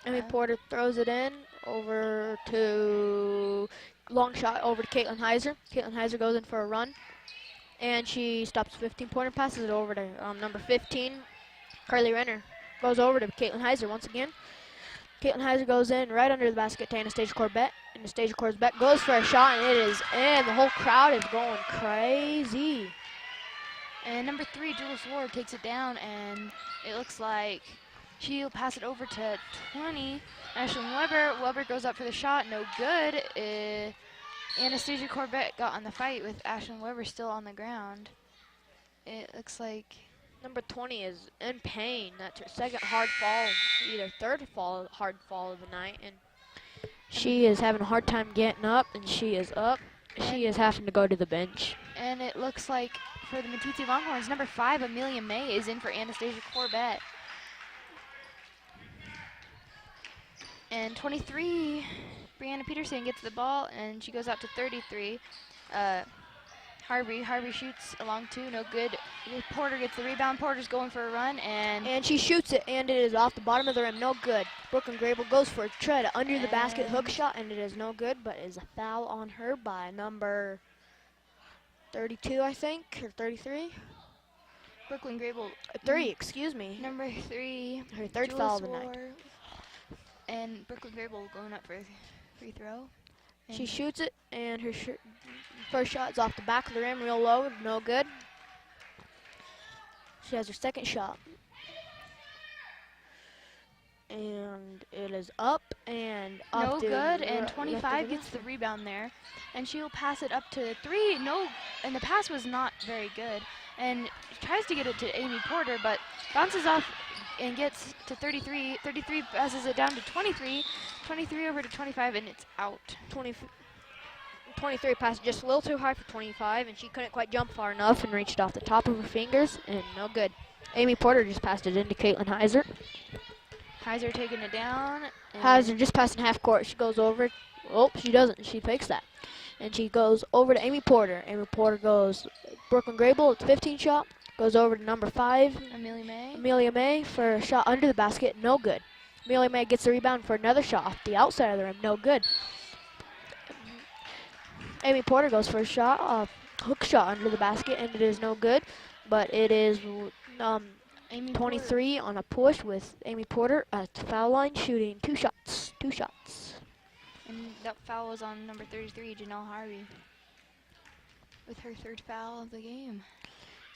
Amy Porter throws it in over to long shot over to Caitlin Heiser. Caitlin Heiser goes in for a run, and she stops 15-pointer, passes it over to number 15, Carly Renner. Goes over to Caitlin Heiser once again. Caitlin Heiser goes in right under the basket to Anastasia Corbett. Anastasia Corbett goes for a shot, and it is in. The whole crowd is going crazy. And number 3, Jules Ward, takes it down, and it looks like she'll pass it over to 20. Ashlyn Weber. Weber goes up for the shot, no good. Anastasia Corbett got on the fight with Ashlyn Weber still on the ground. It looks like number 20 is in pain. That's her second hard fall, either third hard fall of the night, and she is having a hard time getting up, and she is up. She is having to go to the bench. And it looks like for the Meeteetse Longhorns, number 5, Amelia May, is in for Anastasia Corbett. And 23, Brianna Peterson gets the ball, and she goes out to 33. Harvey shoots a long 2, no good. Porter gets the rebound. Porter's going for a run, And she shoots it, and it is off the bottom of the rim. No good. Brooklyn Grable goes for a tread under the basket hook shot, and it is no good, but it is a foul on her by number 32, I think, or 33. Brooklyn Grable. 3, excuse me. Number 3. Her third Jules foul of the Ward, night. And Brooklyn Grable going up for a free throw. She shoots it, and her first shot is off the back of the rim, real low, no good. She has her second shot. And it is up and up. No good, and 25 gets the rebound there. And she'll pass it up to 3. No, and the pass was not very good. And tries to get it to Amy Porter, but bounces off and gets to 33. 33 passes it down to 23. 23 over to 25, and it's out. 23 passed just a little too high for 25, and she couldn't quite jump far enough and reached off the top of her fingers, and no good. Amy Porter just passed it into Caitlin Heiser. Heiser taking it down. Heiser just passing half court. She goes over. Oh, she doesn't. She fakes that. And she goes over to Amy Porter. Amy Porter goes Brooklyn Grable. It's 15 shot. Goes over to number 5. Amelia May for a shot under the basket. No good. Amelia May gets the rebound for another shot off the outside of the rim. No good. Amy Porter goes for a shot, hook shot under the basket, and it is no good. But it is 23 on a push with Amy Porter at the foul line shooting 2 shots. 2 shots. And that foul was on number 33, Janelle Harvey, with her 3rd foul of the game.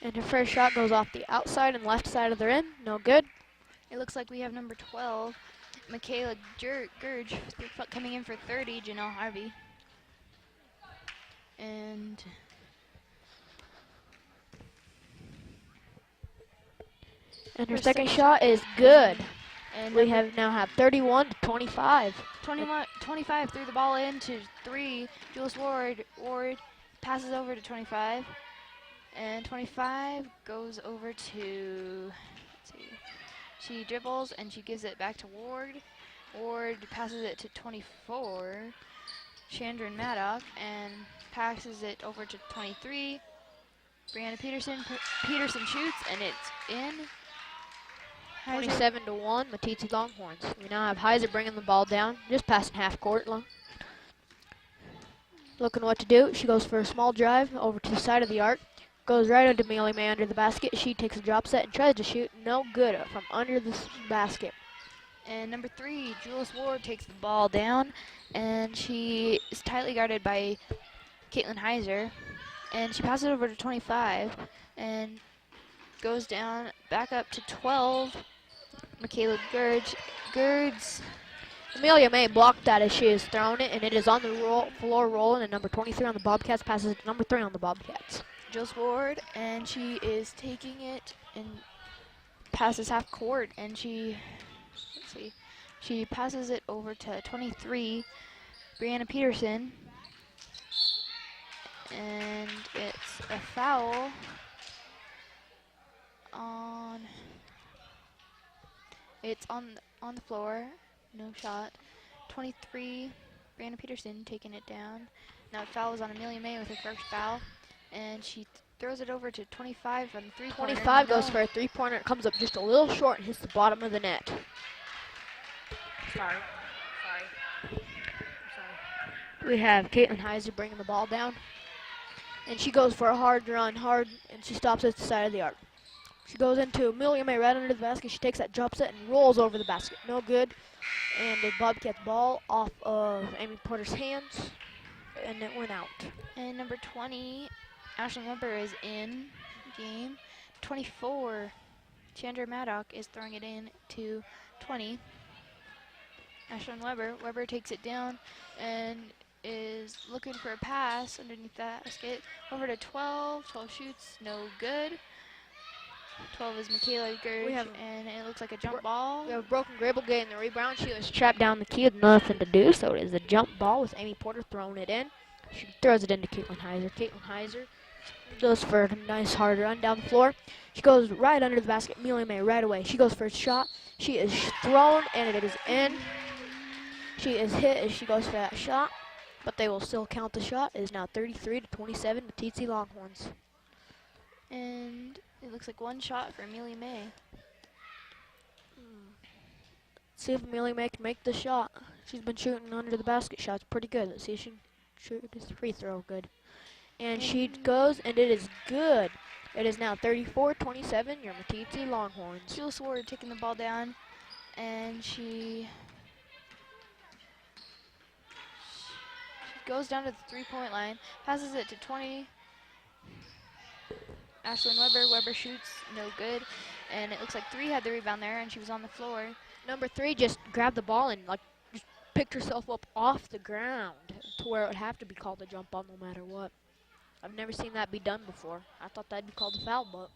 And her first shot goes off the outside and left side of the rim. No good. It looks like we have number 12, Michaela Gurge, coming in for 30, Janelle Harvey. And her second shot is good. And we now have 31 to 25. 25 threw the ball into 3. Jules Ward passes over to 25. And 25 goes over to, let's see, she dribbles and she gives it back to Ward. Ward passes it to 24, Chandran Maddock, and passes it over to 23. Brianna Peterson shoots, and it's in. 27 to 1, Meeteetse Longhorns. We now have Heiser bringing the ball down, just passing half court. Looking what to do. She goes for a small drive over to the side of the arc. Goes right into Amelia May under the basket. She takes a drop set and tries to shoot. No good from under the basket. And number 3, Jules Ward takes the ball down, and she is tightly guarded by Caitlin Heiser. And she passes it over to 25 and goes down back up to 12. Michaela Gurge. Amelia May blocked that as she is throwing it, and it is on the floor rolling, and number 23 on the Bobcats passes it to number 3 on the Bobcats. Jules Ward, and she is taking it and passes half court, and she passes it over to 23, Brianna Peterson, and it's a foul on. It's on the floor, no shot. 23, Brianna Peterson taking it down. Now the foul is on Amelia May with her first foul, and she throws it over to 25 on the 3-pointer. 25 goes for a 3-pointer. It comes up just a little short and hits the bottom of the net. Sorry. We have Caitlin Heiser bringing the ball down, and she goes for a hard run, and she stops at the side of the arc. She goes into Amelia May right under the basket. She takes that drop set and rolls over the basket. No good. And the Bobcats ball off of Amy Porter's hands, and it went out. And number 20, Ashlyn Weber is in game. 24, Chandra Maddock is throwing it in to 20. Ashlyn Weber takes it down and is looking for a pass underneath the basket. Over to 12. 12 shoots, no good. 12 is Michaela Gurge, and it looks like a jump ball. We have Broken Grable getting the rebound. She was trapped down the key with nothing to do, so it is a jump ball with Amy Porter throwing it in. She throws it into Caitlin Heiser. Caitlin Heiser goes for a nice hard run down the floor. She goes right under the basket. Amelia May right away. She goes for a shot. She is thrown, and it is in. She is hit as she goes for that shot, but they will still count the shot. It is now 33 to 27, Meeteetse Longhorns. And it looks like one shot for Amelia May. See if Amelia May can make the shot. She's been shooting under the basket shots pretty good. Let's see if she can shoot this free throw good. And she goes, and it is good. It is now 34-27, your Meeteetse Longhorns. Jules Ward taking the ball down, and she goes down to the three-point line, passes it to 20. Ashlyn Weber. Weber shoots, no good. And it looks like 3 had the rebound there, and she was on the floor. Number 3 just grabbed the ball and just picked herself up off the ground to where it would have to be called a jump ball no matter what. I've never seen that be done before. I thought that'd be called a foul, but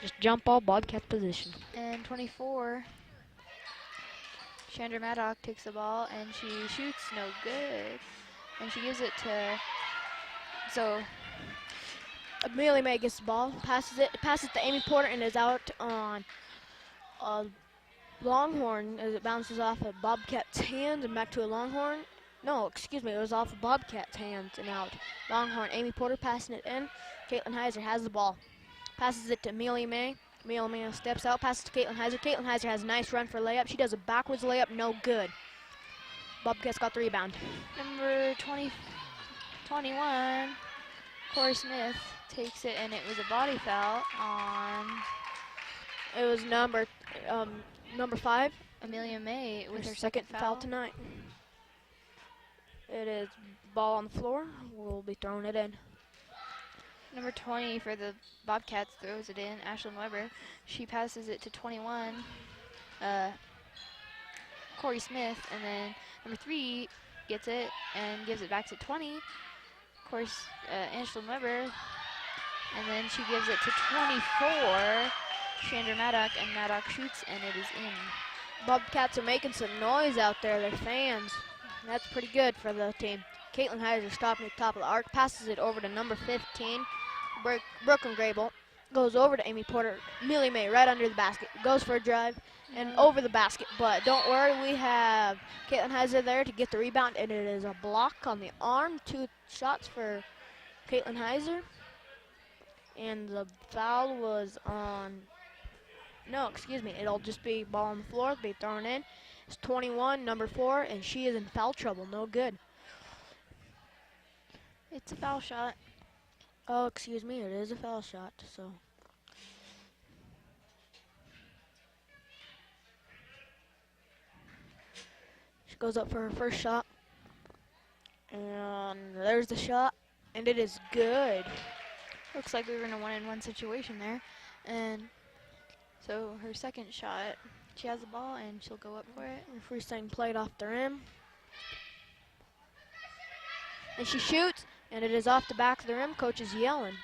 just jump ball, Bobcat position. And 24, Chandra Maddock takes the ball, and she shoots, no good. And she gives it to, Amelia May gets the ball, passes to Amy Porter, and is out on a Longhorn as it bounces off of Bobcat's hands and back to a Longhorn. No, excuse me, it was off of Bobcat's hands and out. Longhorn, Amy Porter passing it in. Caitlin Heiser has the ball. Passes it to Amelia May. Amelia May steps out, passes to Caitlin Heiser. Caitlin Heiser has a nice run for layup. She does a backwards layup, no good. Bobcats got the rebound. Number 21, Corey Smith takes it, and it was a body foul on. It was number 5, Amelia May with her second foul tonight. It is ball on the floor. We'll be throwing it in. Number 20 for the Bobcats throws it in. Ashlyn Weber. She passes it to 21, Corey Smith, and then number 3 gets it and gives it back to 20. Of course, Ashlyn Weber, and then she gives it to 24, Chandra Maddock, and Maddock shoots, and it is in. Bobcats are making some noise out there. They're fans. That's pretty good for the team. Caitlin Heiser stopping at the top of the arc, passes it over to number 15, Brooklyn Grable. Goes over to Amy Porter. Amelia May right under the basket. Goes for a drive and over the basket. But don't worry, we have Caitlin Heiser there to get the rebound, and it is a block on the arm. 2 shots for Caitlin Heiser. And the foul was on. No, excuse me. It'll just be ball on the floor, be thrown in. It's 21, number 4, and she is in foul trouble. No good. It's a foul shot. Oh, excuse me. It is a foul shot. So. She goes up for her first shot. And there's the shot. And it is good. Looks like we were in a 1-on-1 situation there. And so her second shot, she has the ball and she'll go up for it. Freestyle played off the rim. And she shoots, and it is off the back of the rim. Coach is yelling.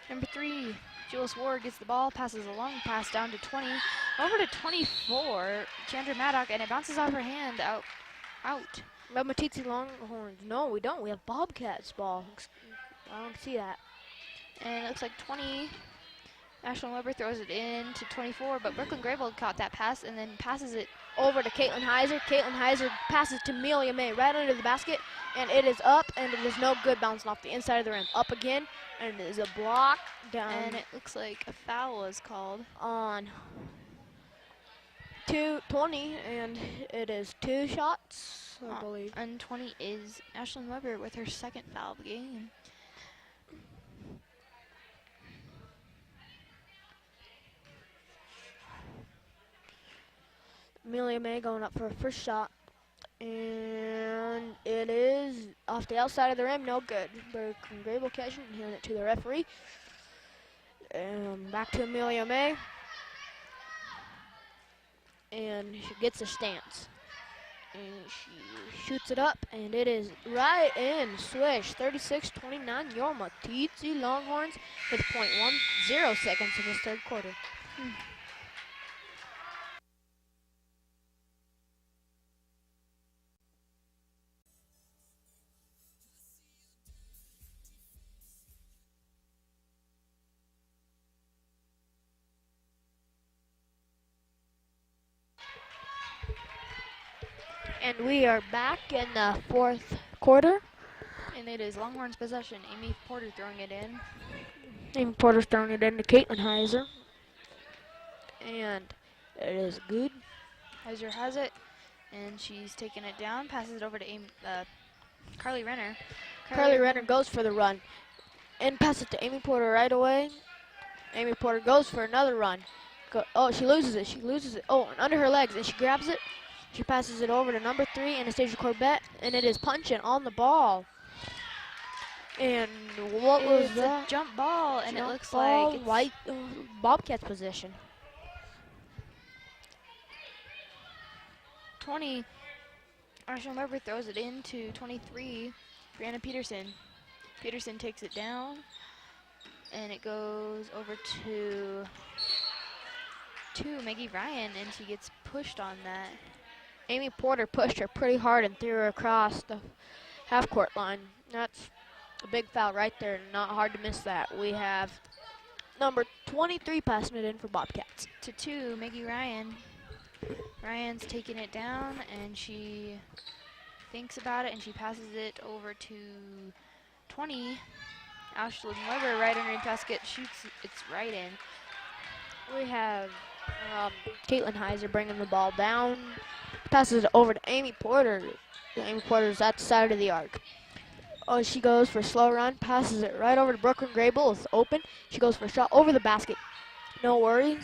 Number 3, Jules Ward gets the ball, passes a long pass down to 20, over to 24, Chandra Maddock, and it bounces off her hand out. Well, Meeteetse Longhorns. No, we don't. We have Bobcats ball. I don't see that. And it looks like 20. Ashlyn Weber throws it in to 24, but Brooklyn Grable caught that pass and then passes it over to Caitlin Heiser. Caitlin Heiser passes to Amelia May right under the basket, and it is up, and it is no good, bouncing off the inside of the rim. Up again, and it is a block down. And it looks like a foul was called on 20, and it is 2 shots, I believe. And 20 is Ashlyn Weber with her second foul of the game. Amelia May going up for her first shot, and it is off the outside of the rim, no good. Brooklyn Grable catching and handing it to the referee. And back to Amelia May, and she gets a stance. And she shoots it up, and it is right in. Swish, 36-29, your Meeteetse Longhorns with 0.10 seconds in this third quarter. And we are back in the fourth quarter. And it is Longhorns possession. Amy Porter throwing it in. Amy Porter's throwing it into Caitlin Heiser. And it is good. Heiser has it, and she's taking it down, passes it over to Carly Renner. Carly Renner goes for the run and passes it to Amy Porter right away. Amy Porter goes for another run. Oh, she loses it. She loses it. Oh, and under her legs, and she grabs it. She passes it over to number 3, Anastasia Corbett, and it is punching on the ball. And what was that? It's a jump ball, and it looks ball, like it's white Bobcats position. 20. Arshel Weber throws it into 23, Brianna Peterson. Peterson takes it down, and it goes over to Maggie Ryan, and she gets pushed on that. Amy Porter pushed her pretty hard and threw her across the half-court line. That's a big foul right there. Not hard to miss that. We have number 23 passing it in for Bobcats. To 2, Maggie Ryan. Ryan's taking it down, and she thinks about it, and she passes it over to 20. Ashlyn Weber right underneath basket, shoots it's right in. We have Caitlin Heiser bringing the ball down. Passes it over to Amy Porter. Amy Porter's at the side of the arc. Oh, she goes for a slow run, passes it right over to Brooklyn Grable. It's open. She goes for a shot over the basket. No worries.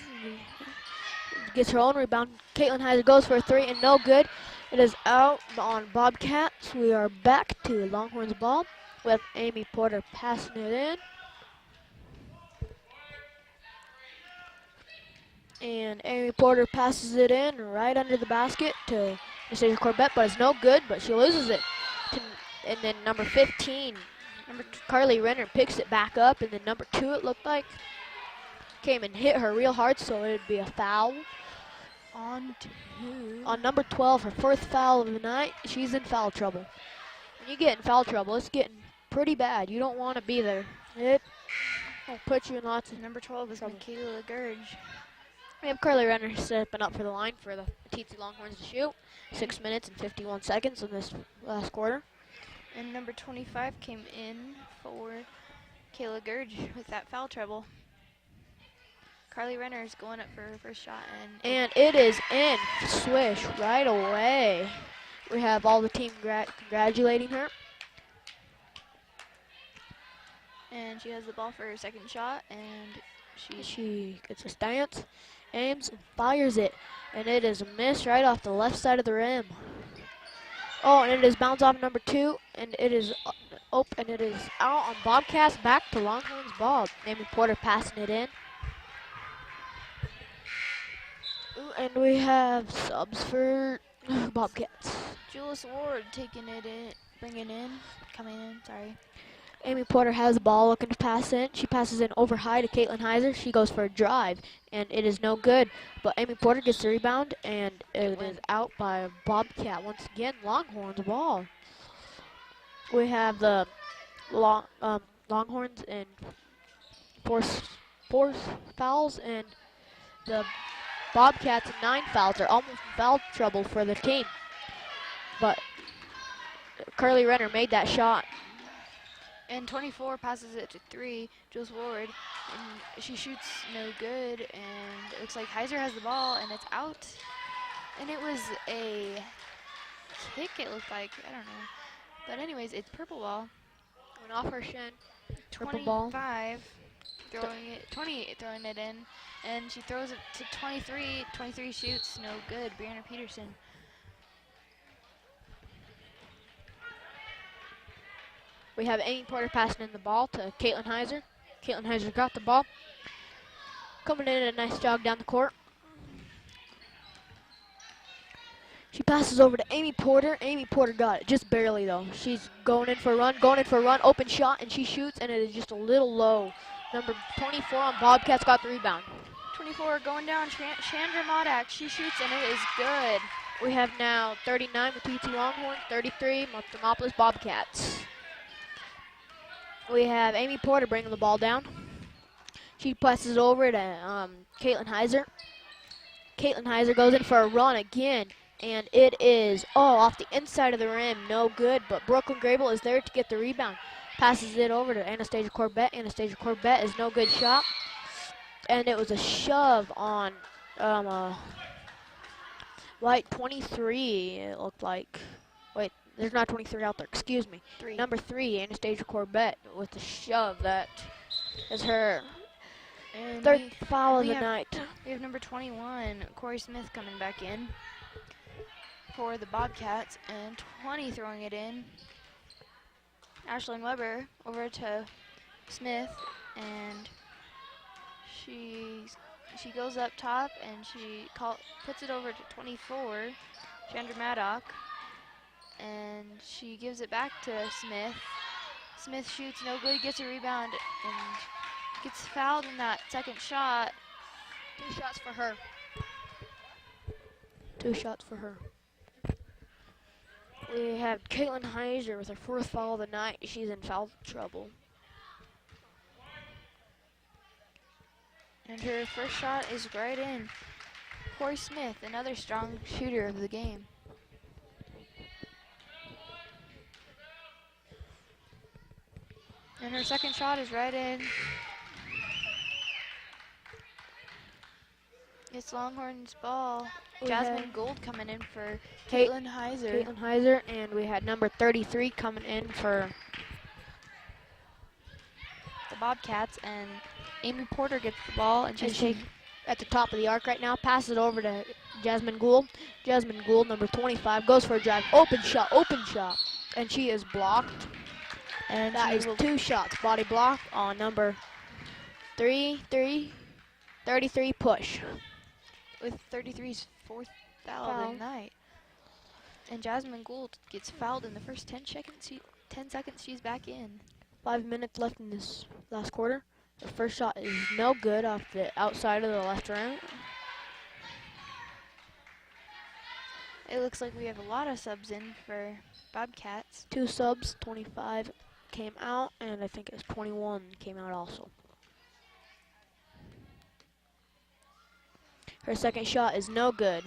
Gets her own rebound. Caitlin Heiser goes for a 3 and no good. It is out on Bobcats. We are back to Longhorns ball with Amy Porter passing it in. And Amy Porter passes it in right under the basket to Anastasia Corbett, but it's no good, but she loses it. And then number 15, Carly Renner picks it back up, and then number 2, it looked like, came and hit her real hard, so it would be a foul. On number 12, her first foul of the night, she's in foul trouble. When you get in foul trouble, it's getting pretty bad. You don't want to be there. It will put you in lots of Number 12 is Michaela Gurge. We have Carly Renner stepping up for the line for the Meeteetse Longhorns to shoot. 6 minutes and 51 seconds in this last quarter. And number 25 came in for Kayla Gurge with that foul trouble. Carly Renner is going up for her first shot. And it is in. Swish right away. We have all the team congratulating her. And she has the ball for her second shot, and she gets a stance, aims, and fires it. And it is a miss right off the left side of the rim. Oh, and it is bounced off number 2, and it is and it is out on Bobcats, back to Longhorns ball. Amy Porter passing it in. Ooh, and we have subs for Bobcats. Jules Ward taking it in, coming in, sorry. Amy Porter has the ball, looking to pass in. She passes in over high to Caitlin Heiser. She goes for a drive, and it is no good. But Amy Porter gets the rebound, and it is out by Bobcat. Once again, Longhorns ball. We have the Longhorns and four fouls, and the Bobcats 9 fouls. Are almost in foul trouble for the team. But Carly Renner made that shot. And 24 passes it to 3, Jules Ward, and she shoots no good, and it looks like Heiser has the ball, and it's out. And it was a kick, it looked like, I don't know. But anyways, it's purple ball. Went off her shin. 25 throwing it in, and she throws it to 23. 23 shoots, no good. Brianna Peterson. We have Amy Porter passing in the ball to Caitlin Heiser. Caitlin Heiser got the ball. Coming in a nice jog down the court. She passes over to Amy Porter. Amy Porter got it, just barely though. She's going in for a run, open shot, and she shoots, and it is just a little low. Number 24 on Bobcats got the rebound. 24 going down, Chandra Modak. She shoots, and it is good. We have now 39 Meeteetse Longhorns, 33 Thermopolis Bobcats. We have Amy Porter bringing the ball down. She passes over to Caitlin Heiser. Caitlin Heiser goes in for a run again, and it is off the inside of the rim, no good. But Brooklyn Grable is there to get the rebound. Passes it over to Anastasia Corbett. Anastasia Corbett is no good shot. And it was a shove on white 23, it looked like. Wait, there's not 23 out there, excuse me. Number 3, Anastasia Corbett with the shove. That is her third foul of the night. We have number 21, Corey Smith, coming back in for the Bobcats, and 20 throwing it in. Ashlyn Weber over to Smith, and she goes up top, and she puts it over to 24, Chandra Maddock, and she gives it back to Smith. Smith shoots, no good, gets a rebound, and gets fouled in that second shot. 2 shots for her. 2 shots for her. We have Caitlin Heiser with her 4th foul of the night. She's in foul trouble. And her first shot is right in. Corey Smith, another strong shooter of the game. And her second shot is right in. It's Longhorns ball. Jasmine Gould coming in for Caitlin Heiser. Caitlin Heiser, and we had number 33 coming in for the Bobcats, and Amy Porter gets the ball, and she's at the top of the arc right now. Passes it over to Jasmine Gould. Jasmine Gould, number 25, goes for a drive. Open shot. And she is blocked. And that is 2 shots. Body block on number 33 push. With 33's 4th foul of the night. And Jasmine Gould gets fouled in the first 10 seconds she's back in. 5 minutes left in this last quarter. The first shot is no good off the outside of the left rim. It looks like we have a lot of subs in for Bobcats. 2 subs, 25 came out, and I think it's 21 came out also. Her second shot is no good.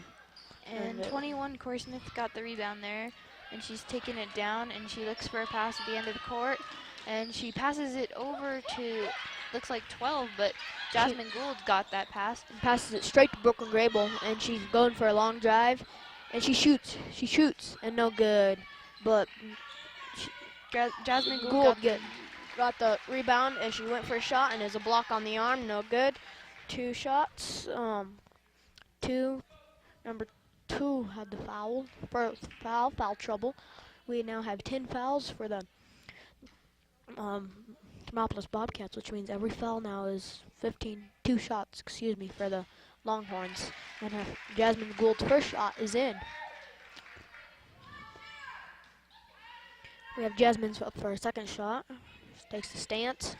And 21, Corey Smith got the rebound there, and she's taking it down, and she looks for a pass at the end of the court, and she passes it over to, looks like 12, but Jasmine Gould got that pass. And passes it straight to Brooklyn Grable, and she's going for a long drive, and she shoots, and no good. But Jasmine Gould got the rebound, and she went for a shot, and there's a block on the arm, no good. 2 shots. Number 2 had the foul, foul trouble. We now have 10 fouls for the Thermopolis Bobcats, which means every foul now is 2 shots, for the Longhorns. And Jasmine Gould's first shot is in. We have Jasmine's up for a second shot. She takes the stance,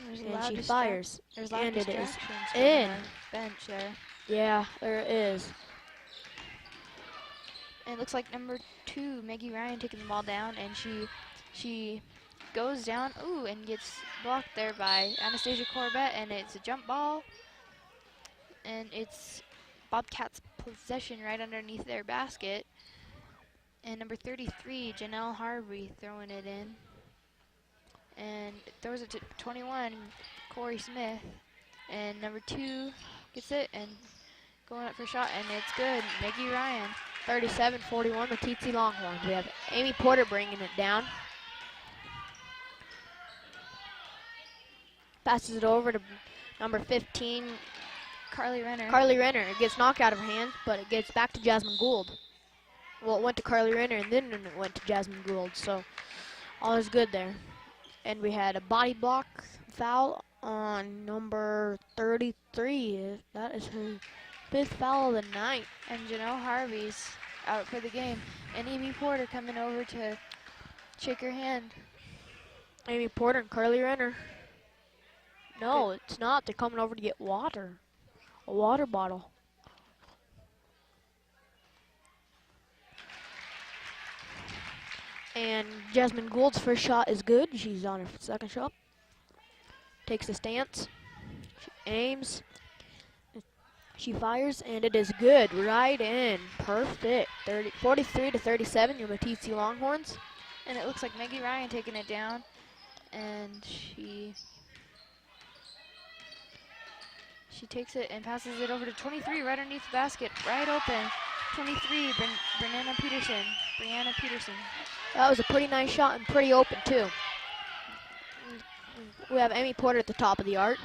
and she fires. There's a lot of distractions in. Bench there. Yeah, there is. And it looks like number 2, Maggie Ryan, taking the ball down, and she goes down, and gets blocked there by Anastasia Corbett, and it's a jump ball, and it's Bobcats' possession right underneath their basket. And number 33, Janelle Harvey, throwing it in, and throws it to 21, Corey Smith, and number 2 gets it and going up for a shot, and it's good. Maggie Ryan. 37-41, the Meeteetse Longhorns. We have Amy Porter bringing it down. Passes it over to number 15, Carly Renner. It gets knocked out of her hands, but it gets back to Jasmine Gould. Well, it went to Carly Renner, and then it went to Jasmine Gould, so all is good there. And we had a body block foul on number 33. That is her 5th foul of the night. And Janelle Harvey's out for the game. And Amy Porter coming over to shake her hand. Amy Porter and Carly Renner. No, it's not. They're coming over to get water. A water bottle. And Jasmine Gould's first shot is good. She's on her second shot. Takes the stance. She aims. She fires, and it is good. Right in. Perfect. 43-37, your Meeteetse Longhorns. And it looks like Maggie Ryan taking it down. and she takes it and passes it over to 23 right underneath the basket, right open. 23, Brianna Peterson. That was a pretty nice shot and pretty open too. We have Amy Porter at the top of the arc.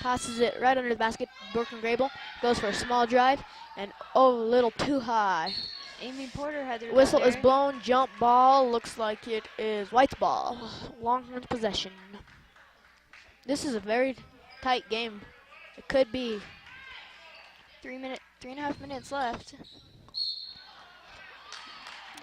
Passes it right under the basket. Brooklyn Grable goes for a small drive, and oh, a little too high. Amy Porter had the rebound Whistle is there. blown. Jump ball. Looks like it is White's ball. Longhorns possession. This is a very tight game. It could be. 3.5 minutes left.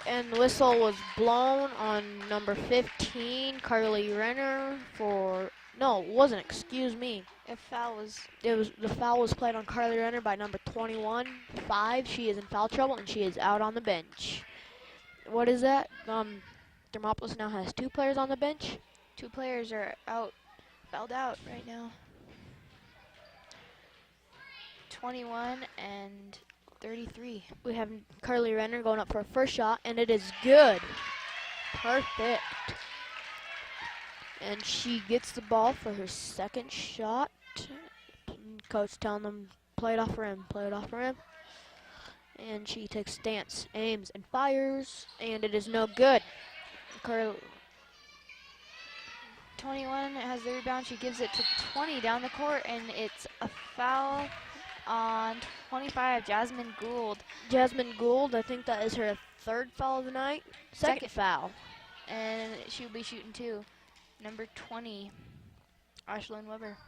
And the whistle was blown on number 15, Carly Renner, for, no, it wasn't, excuse me. The foul was The foul was played on Carly Renner by number 21, 5. She is in foul trouble and she is out on the bench. What is that? Thermopolis now has 2 players on the bench. 2 players are fouled out right now. 21 and 33. We have Carly Renner going up for a first shot, and it is good. Perfect. And she gets the ball for her second shot. Coach telling them, play it off rim, play it off rim. And she takes stance, aims, and fires, and it is no good. 21 has the rebound. She gives it to 20 down the court, and it's a foul on 25, Jasmine Gould. Jasmine Gould, I think that is her 3rd foul of the night. Second foul. And she'll be shooting 2. Number 20, Ashlyn Weber.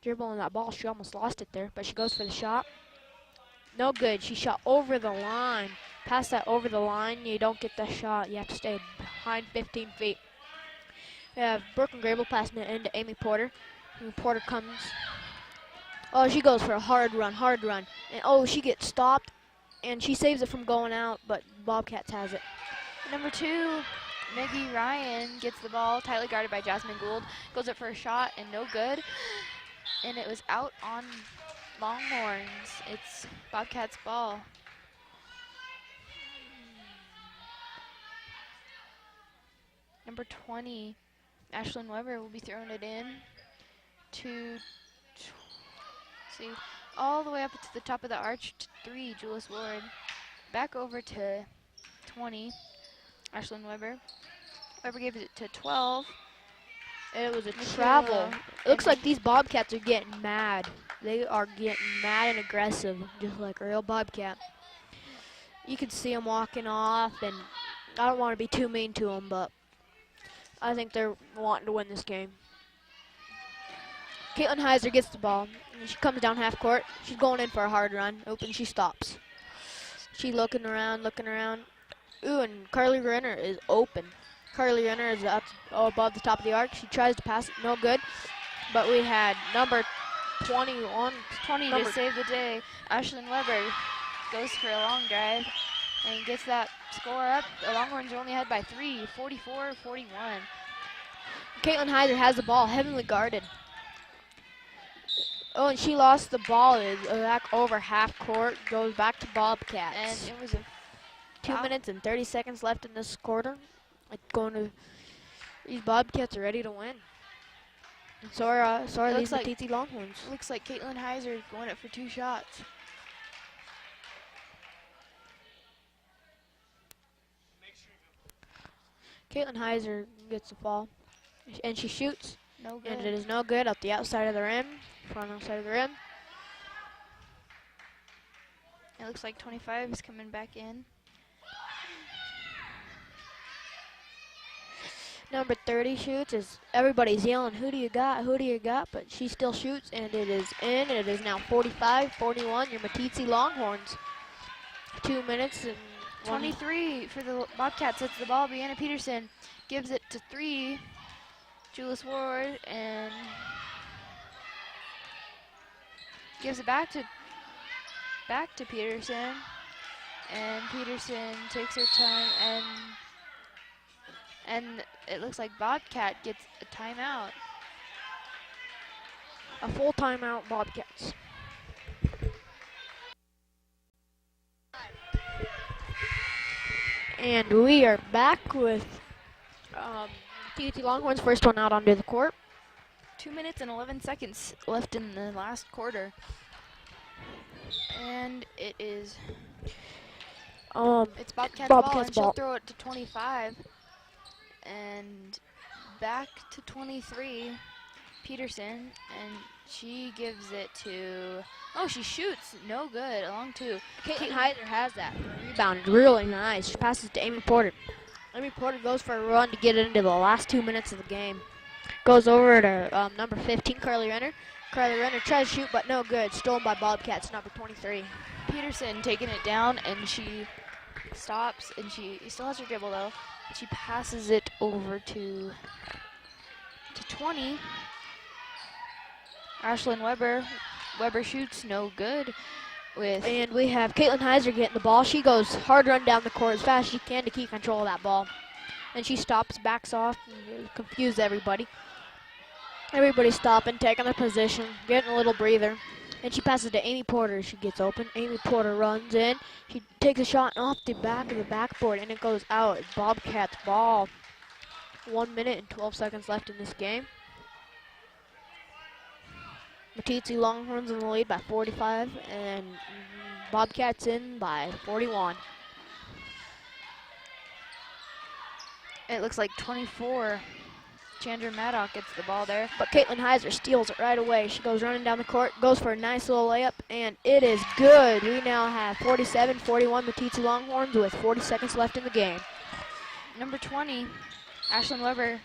Dribbling that ball, she almost lost it there, but she goes for the shot. No good. She shot over the line. Past that over the line, you don't get that shot. You have to stay behind 15 feet. We have Brooklyn Grable passing it into Amy Porter. Amy Porter comes. Oh, she goes for a hard run. And oh, she gets stopped, and she saves it from going out, but Bobcats has it. Number 2, Maggie Ryan gets the ball, tightly guarded by Jasmine Gould. Goes up for a shot, and no good. And it was out on Longhorns. It's Bobcats' ball. Number 20, Ashlyn Weber will be throwing it in to, see, all the way up to the top of the arch to 3, Julius Ward. Back over to 20, Ashlyn Weber. Weber gave it to 12. It was a travel. It looks like these Bobcats are getting mad. They are getting mad and aggressive, just like a real Bobcat. You can see them walking off, and I don't want to be too mean to them, but I think they're wanting to win this game. Caitlin Heiser gets the ball, and she comes down half court. She's going in for a hard run. Open, she stops. She looking around. Ooh, and Carly Renner is open. Carly Renner is up above the top of the arc. She tries to pass it, no good. But we had number 20 to save the day. Ashlyn Weber goes for a long drive and gets that score up. The Longhorns are only ahead by 3, 44-41. Caitlin Heiser has the ball, heavily guarded. Oh, and she lost the ball. It's back over half court, goes back to Bobcats. And it was a 2 minutes and 30 seconds left in this quarter. These Bobcats are ready to win. So are these Meeteetse Longhorns. Looks like Caitlin Heiser going up for 2 shots. Caitlin Heiser gets the ball, and she shoots. No good. And it is no good at the outside of the rim, front outside of the rim. It looks like 25 is coming back in. Number 30 shoots. As everybody's yelling, who do you got, who do you got? But she still shoots, and it is in. And it is now 45-41, your Meeteetse Longhorns. 2 minutes and 23 for the Bobcats. It's the ball. Brianna Peterson gives it to 3. Julius Ward, and gives it back to Peterson. And Peterson takes her time, and it looks like Bobcat gets a timeout. A full timeout, Bobcats. And we are back with Meeteetse Longhorns, first one out onto the court. 2 minutes and 11 seconds left in the last quarter. And it is it's Bobcats ball, and she'll throw it to 25. And back to 23, Peterson, and she gives it to, she shoots, no good, along two. Caitlin Heiser has that rebound, really nice. She passes to Amy Porter. Amy Porter goes for a run to get it into the last 2 minutes of the game. Goes over to number 15, Carly Renner. Carly Renner tries to shoot, but no good. Stolen by Bobcats, number 23. Peterson taking it down, and she stops, and she still has her dribble though. She passes it over to 20. Ashlyn Weber. Weber shoots, no good. And we have Caitlin Heiser getting the ball. She goes hard run down the court as fast as she can to keep control of that ball. And she stops, backs off, and confuse everybody. Everybody's stopping, taking their position, getting a little breather. And she passes to Amy Porter. She gets open. Amy Porter runs in. She takes a shot off the back of the backboard, and it goes out. It's Bobcats ball. 1 minute and 12 seconds left in this game. Meeteetse Longhorns in the lead by 45, and Bobcats in by 41. It looks like 24. Chandra Maddock gets the ball there. But Caitlin Heiser steals it right away. She goes running down the court, goes for a nice little layup, and it is good. We now have 47-41 Meeteetse Longhorns with 40 seconds left in the game. Number 20, Ashlyn Weber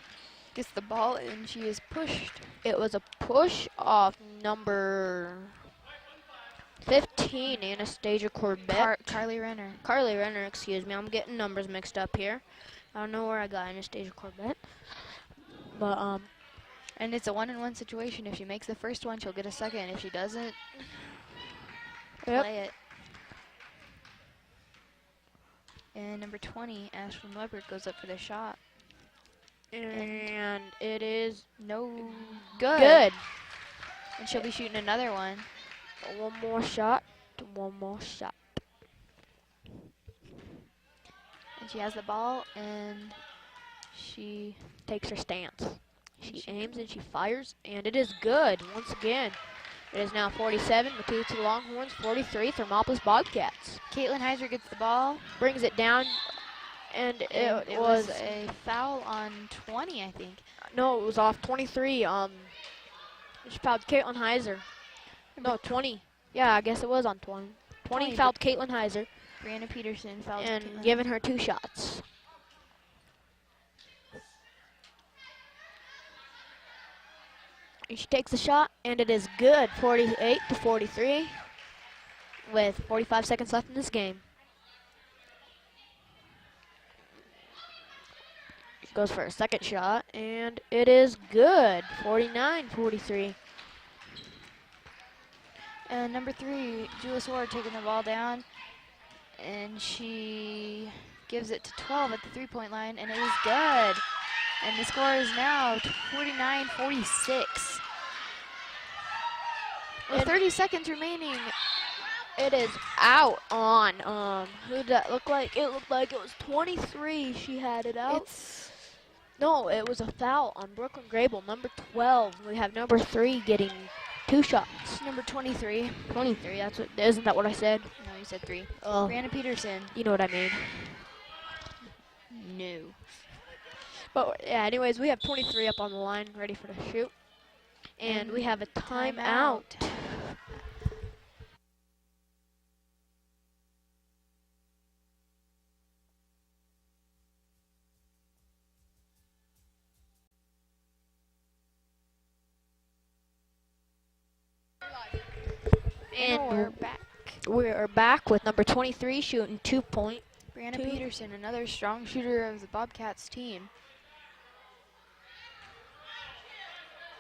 gets the ball, and she is pushed. It was a push off number 15, Anastasia Corbett. Carly Renner. Carly Renner, excuse me. I'm getting numbers mixed up here. I don't know where I got Anastasia Corbett. But, and it's a 1-on-1 situation. If she makes the first one, she'll get a second. If she doesn't, play it. And number 20, Ashlyn Weber, goes up for the shot. And it is no good. Good. And she'll be shooting another one. One more shot. One more shot. And she has the ball, and she takes her stance. She aims and she fires, and it is good once again. It is now 47, Meeteetse Longhorns, 43, Thermopolis Bobcats. Caitlin Heiser gets the ball. Brings it down, and it was a foul on 20, I think. No, it was off 23. She fouled Caitlin Heiser. No, 20. Yeah, I guess it was on 20. 20 fouled Caitlin Heiser. Brianna Peterson fouled and Caitlin. Giving her 2 shots. And she takes the shot, and it is good, 48-43, with 45 seconds left in this game. She goes for a second shot, and it is good, 49-43. And number 3, Julia Ward taking the ball down, and she gives it to 12 at the three-point line, and it is good. And the score is now 49-46. With 30 seconds remaining. It is out on, who did that look like? It looked like it was 23 she had it out. No, it was a foul on Brooklyn Grable, number 12. We have number 3 getting 2 shots. Number 23. 23, isn't that what I said? No, you said 3. Oh. Brianna Peterson. You know what I mean. No. But yeah, anyways, we have 23 up on the line, ready for the shoot. And we have a timeout. And we're back. We are back with number 23 shooting 2-point. Brianna Peterson, another strong shooter of the Bobcats team.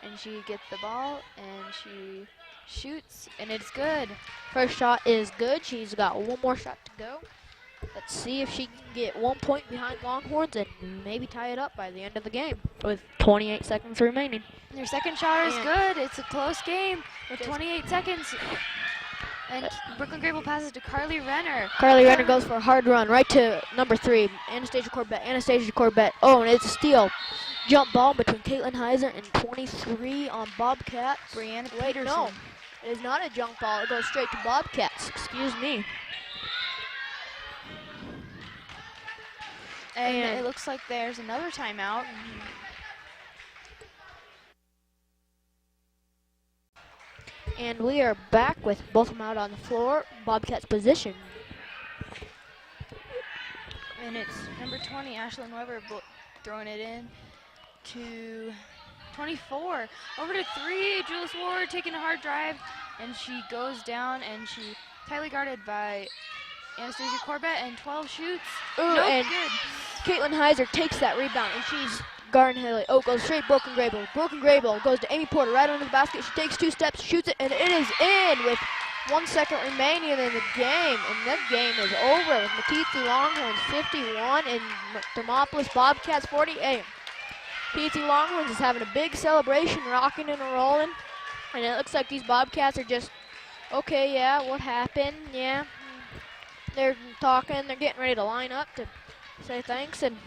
And she gets the ball, and she shoots, and it's good. First shot is good. She's got 1 more shot to go. Let's see if she can get 1 point behind Longhorns and maybe tie it up by the end of the game with 28 seconds remaining. Their second shot is good. It's a close game with 28 seconds. And Brooklyn Grable passes to Carly Renner. Carly Renner goes for a hard run right to number 3, Anastasia Corbett. Anastasia Corbett. Oh, and it's a steal. Jump ball between Caitlin Heiser and 23 on Bobcats. Brianna Wait, Peterson. no. It is not a jump ball. It goes straight to Bobcats. Excuse me. And it looks like there's another timeout. And we are back with both of them out on the floor. Bobcats position. And it's number 20, Ashlyn Weber, throwing it in to 24. Over to 3, Jules Ward taking a hard drive, and she goes down, and she tightly guarded by Anastasia Corbett, and 12 shoots. Ooh, Nope, and good. Caitlin Heiser takes that rebound, and she's guarding Haley. Oh, goes straight Broken Grable. Broken Grable goes to Amy Porter right under the basket. She takes 2 steps, shoots it, and it is in with 1 second remaining in the game. And that game is over with Meeteetse Longhorns 51 and Thermopolis Bobcats 48. Meeteetse Longhorns is having a big celebration, rocking and rolling. And it looks like these Bobcats are just, okay, yeah, what happened? Yeah. They're talking, they're getting ready to line up to say thanks. And